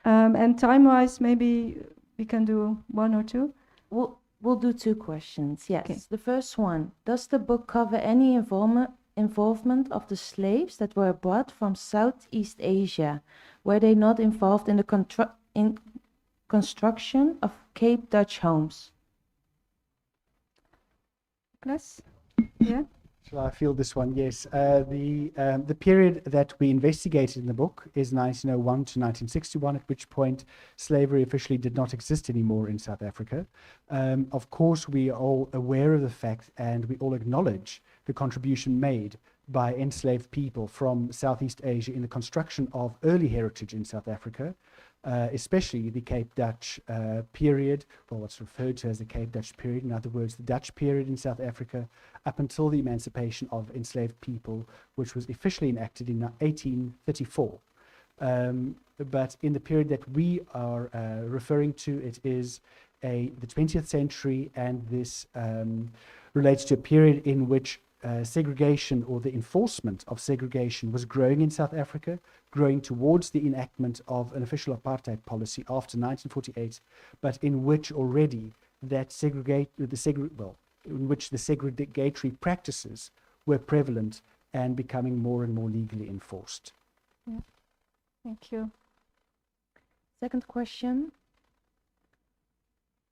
And time-wise, maybe we can do one or two. We'll do two questions, yes. Okay. The first one, does the book cover any involvement of the slaves that were brought from Southeast Asia? Were they not involved in the construction of Cape Dutch homes? Yes. Yeah. Shall I field this one? Yes. The period that we investigated in the book is 1901 to 1961, at which point slavery officially did not exist anymore in South Africa. Of course, we are all aware of the fact, and we all acknowledge the contribution made by enslaved people from Southeast Asia in the construction of early heritage in South Africa, especially the Cape Dutch period, or what's referred to as the Cape Dutch period, in other words, the Dutch period in South Africa, up until the emancipation of enslaved people, which was officially enacted in 1834. But in the period that we are referring to, it is the 20th century, and this relates to a period in which segregation, or the enforcement of segregation, was growing in South Africa, growing towards the enactment of an official apartheid policy after 1948, but in which already that in which the segregatory practices were prevalent and becoming more and more legally enforced. Yeah. Thank you. Second question.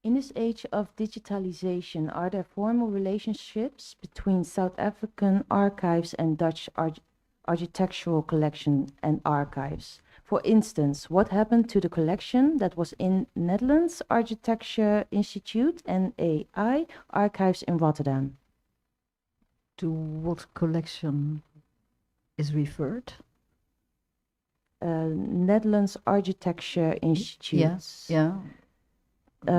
In this age of digitalization, are there formal relationships between South African archives and Dutch architectural collection and archives? For instance, what happened to the collection that was in Netherlands Architecture Institute and AI archives in Rotterdam? To what collection is referred? Netherlands Architecture Institute. Yes, yeah. I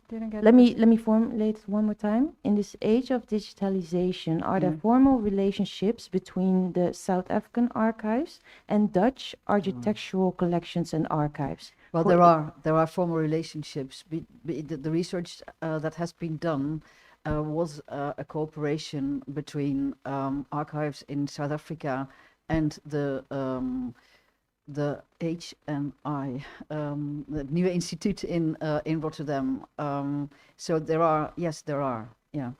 didn't get let me formulate one more time. In this age of digitalization, are there formal relationships between the South African archives and Dutch architectural collections and archives? Well, there are formal relationships. The research that has been done was a cooperation between archives in South Africa and the HNI, the Nieuwe Instituut in Rotterdam. So there are, yeah.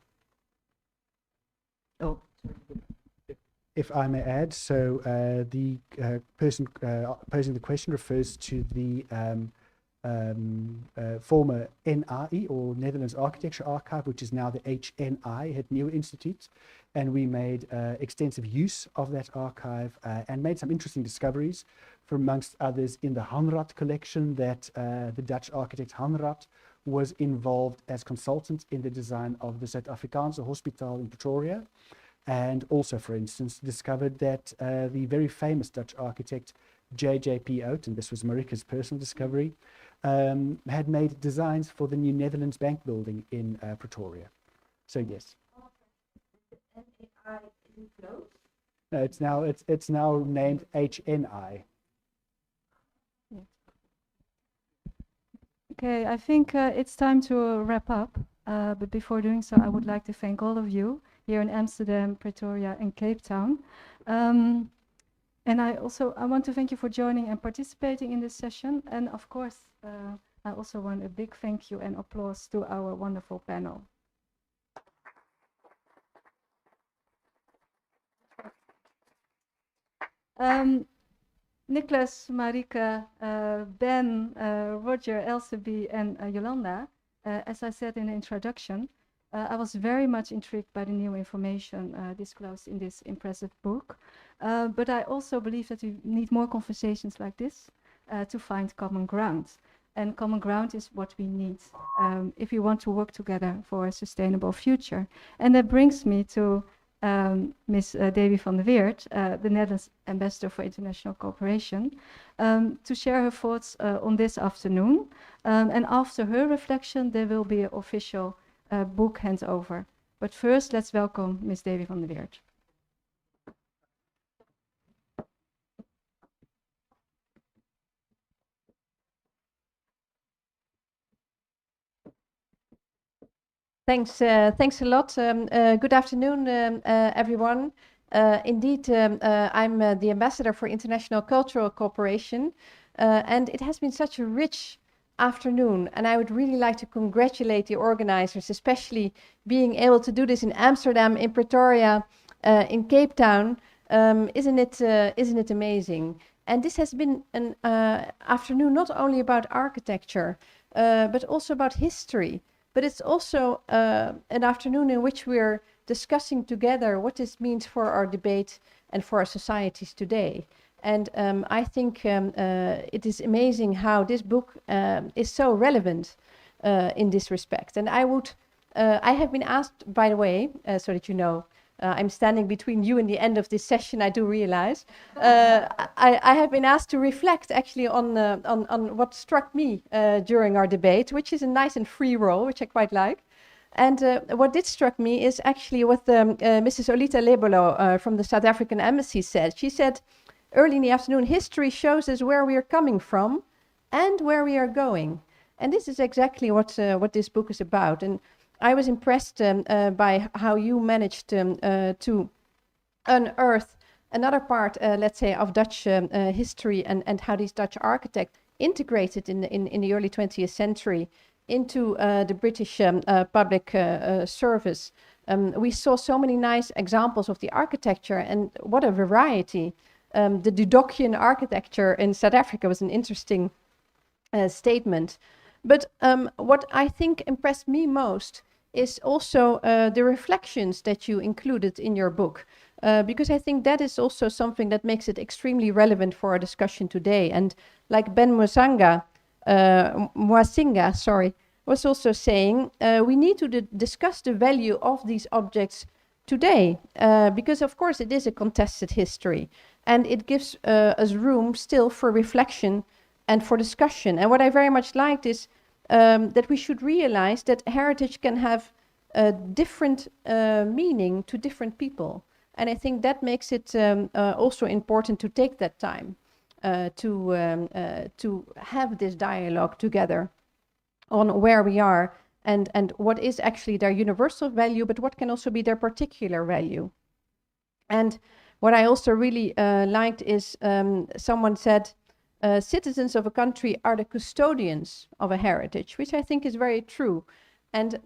Oh. If I may add, so the person posing the question refers to the former NAI, or Netherlands Architecture Archive, which is now the HNI, Het Nieuwe Instituut. And we made extensive use of that archive and made some interesting discoveries, for amongst others in the Hanradt collection, that the Dutch architect Hanradt was involved as consultant in the design of the Zuid-Afrikahuis hospital in Pretoria. And also, for instance, discovered that the very famous Dutch architect J.J.P. Oud, and this was Marika's personal discovery, had made designs for the new Netherlands Bank building in Pretoria. So yes. No, it's now named HNI. Okay, I think it's time to wrap up. But before doing so, I would like to thank all of you here in Amsterdam, Pretoria, and Cape Town. And I want to thank you for joining and participating in this session. And of course, I also want a big thank you and applause to our wonderful panel. Nicholas, Marike, Ben, Roger, Elsebie, and Yolanda, as I said in the introduction, I was very much intrigued by the new information disclosed in this impressive book. But I also believe that we need more conversations like this to find common ground. And common ground is what we need if we want to work together for a sustainable future. And that brings me to Ms. Davy van der Weert, the Netherlands Ambassador for International Cooperation, to share her thoughts on this afternoon. And after her reflection, there will be an official book handover. But first, let's welcome Ms. Davy van der Weert. Thanks a lot. Good afternoon, everyone. Indeed, I'm the Ambassador for International Cultural Cooperation, and it has been such a rich afternoon, and I would really like to congratulate the organizers, especially being able to do this in Amsterdam, in Pretoria, in Cape Town. Isn't it amazing? And this has been an afternoon not only about architecture, but also about history. But it's also an afternoon in which we're discussing together what this means for our debate and for our societies today. And I think it is amazing how this book is so relevant in this respect. And I have been asked, by the way, so that you know, I'm standing between you and the end of this session, I do realize. I have been asked to reflect actually on what struck me during our debate, which is a nice and free role, which I quite like. And what did struck me is actually what Mrs. Olita Lebolo from the South African Embassy said. She said, early in the afternoon, history shows us where we are coming from and where we are going. And this is exactly what this book is about. And I was impressed by how you managed to unearth another part, let's say, of Dutch history and how these Dutch architects integrated in the early 20th century into the British public service. We saw so many nice examples of the architecture, and what a variety. The Dudockian architecture in South Africa was an interesting statement. But what I think impressed me most is also the reflections that you included in your book, because I think that is also something that makes it extremely relevant for our discussion today. And like Ben Mwasinga, was also saying, we need to discuss the value of these objects today, because of course it is a contested history, and it gives us room still for reflection and for discussion. And what I very much liked is that we should realize that heritage can have a different meaning to different people. And I think that makes it also important to take that time to have this dialogue together on where we are and what is actually their universal value, but what can also be their particular value. And what I also really liked is someone said, citizens of a country are the custodians of a heritage, which I think is very true. And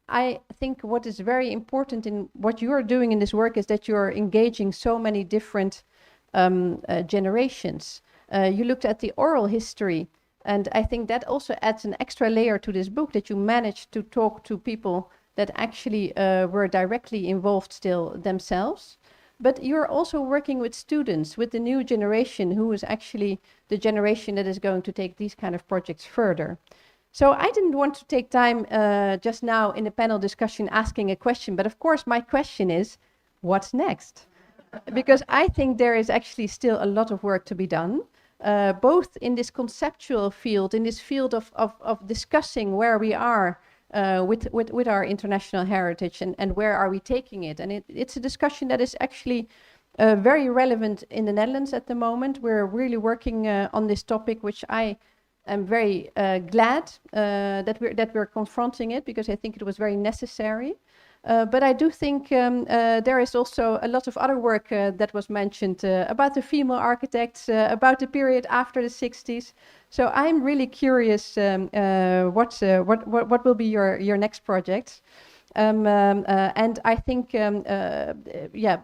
I think what is very important in what you are doing in this work is that you are engaging so many different generations. You looked at the oral history, and I think that also adds an extra layer to this book, that you managed to talk to people that actually were directly involved still themselves. But you're also working with students, with the new generation, who is actually the generation that is going to take these kind of projects further. So I didn't want to take time just now in the panel discussion asking a question, but of course my question is, what's next? Because I think there is actually still a lot of work to be done, both in this conceptual field, in this field of discussing where we are with our international heritage and where are we taking it. And it's a discussion that is actually very relevant in the Netherlands at the moment. We're really working on this topic, which I am very glad that we're confronting it, because I think it was very necessary. But I do think there is also a lot of other work that was mentioned about the female architects, about the period after the 60s. So I'm really curious what will be your next project. And I think, yeah,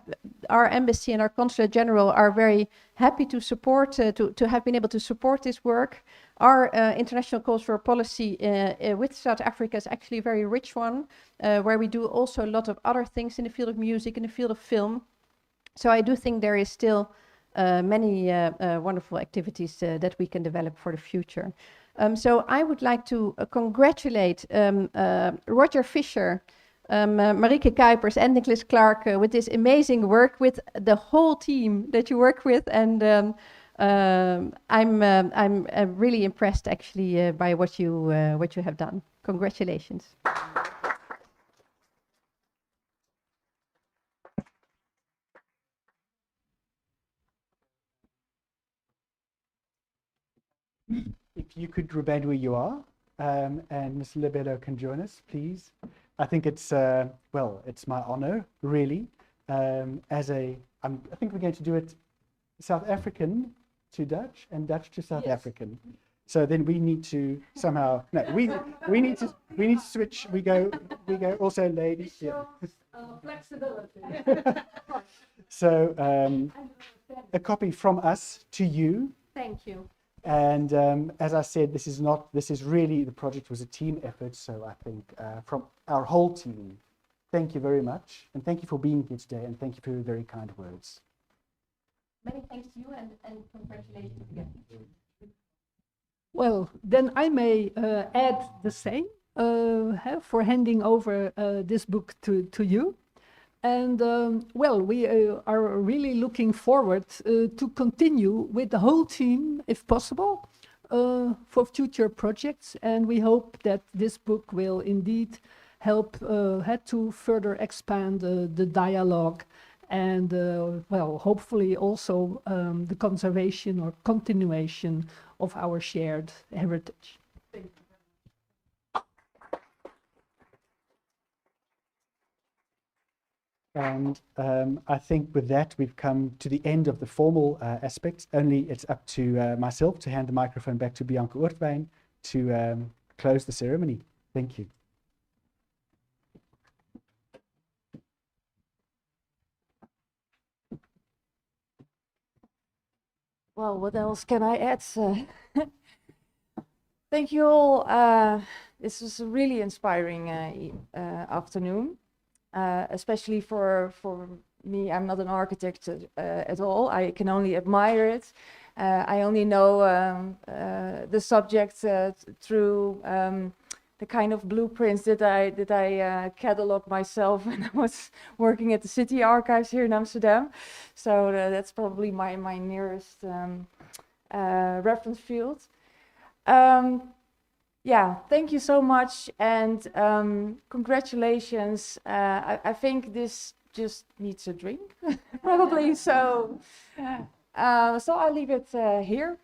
our embassy and our consulate general are very happy to support, to have been able to support this work. Our international cultural policy with South Africa is actually a very rich one, where we do also a lot of other things in the field of music, in the field of film. So I do think there is still many wonderful activities that we can develop for the future. So I would like to congratulate Roger Fisher, Marieke Kuipers and Nicholas Clark with this amazing work, with the whole team that you work with, and I'm really impressed actually by what you have done. Congratulations. If you could remain where you are, and Ms. Lebello can join us, please. I think it's, well, it's my honor, really. I think we're going to do it South African to Dutch and Dutch to South African. So then we need to somehow, no, we need to switch. We go also ladies. Yeah. Flexibility. So a copy from us to you. Thank you. And as I said, this is really, the project was a team effort. So I think from our whole team, thank you very much. And thank you for being here today. And thank you for your very kind words. Many thanks to you, and congratulations again. Well, then I may add the same for handing over this book to you. And well, we are really looking forward to continue with the whole team, if possible, for future projects. And we hope that this book will indeed help to further expand the dialogue and, well, hopefully also the conservation or continuation of our shared heritage. Thank you. And I think with that, we've come to the end of the formal aspects. Only it's up to myself to hand the microphone back to Bianca Oortwijn to close the ceremony. Thank you. Well, what else can I add? Thank you all. This was a really inspiring afternoon, especially for me. I'm not an architect at all. I can only admire it. I only know the subject through the kind of blueprints that I cataloged myself when I was working at the City Archives here in Amsterdam. So that's probably my nearest reference field. Yeah, thank you so much, and congratulations. I think this just needs a drink, probably. So I'll leave it here.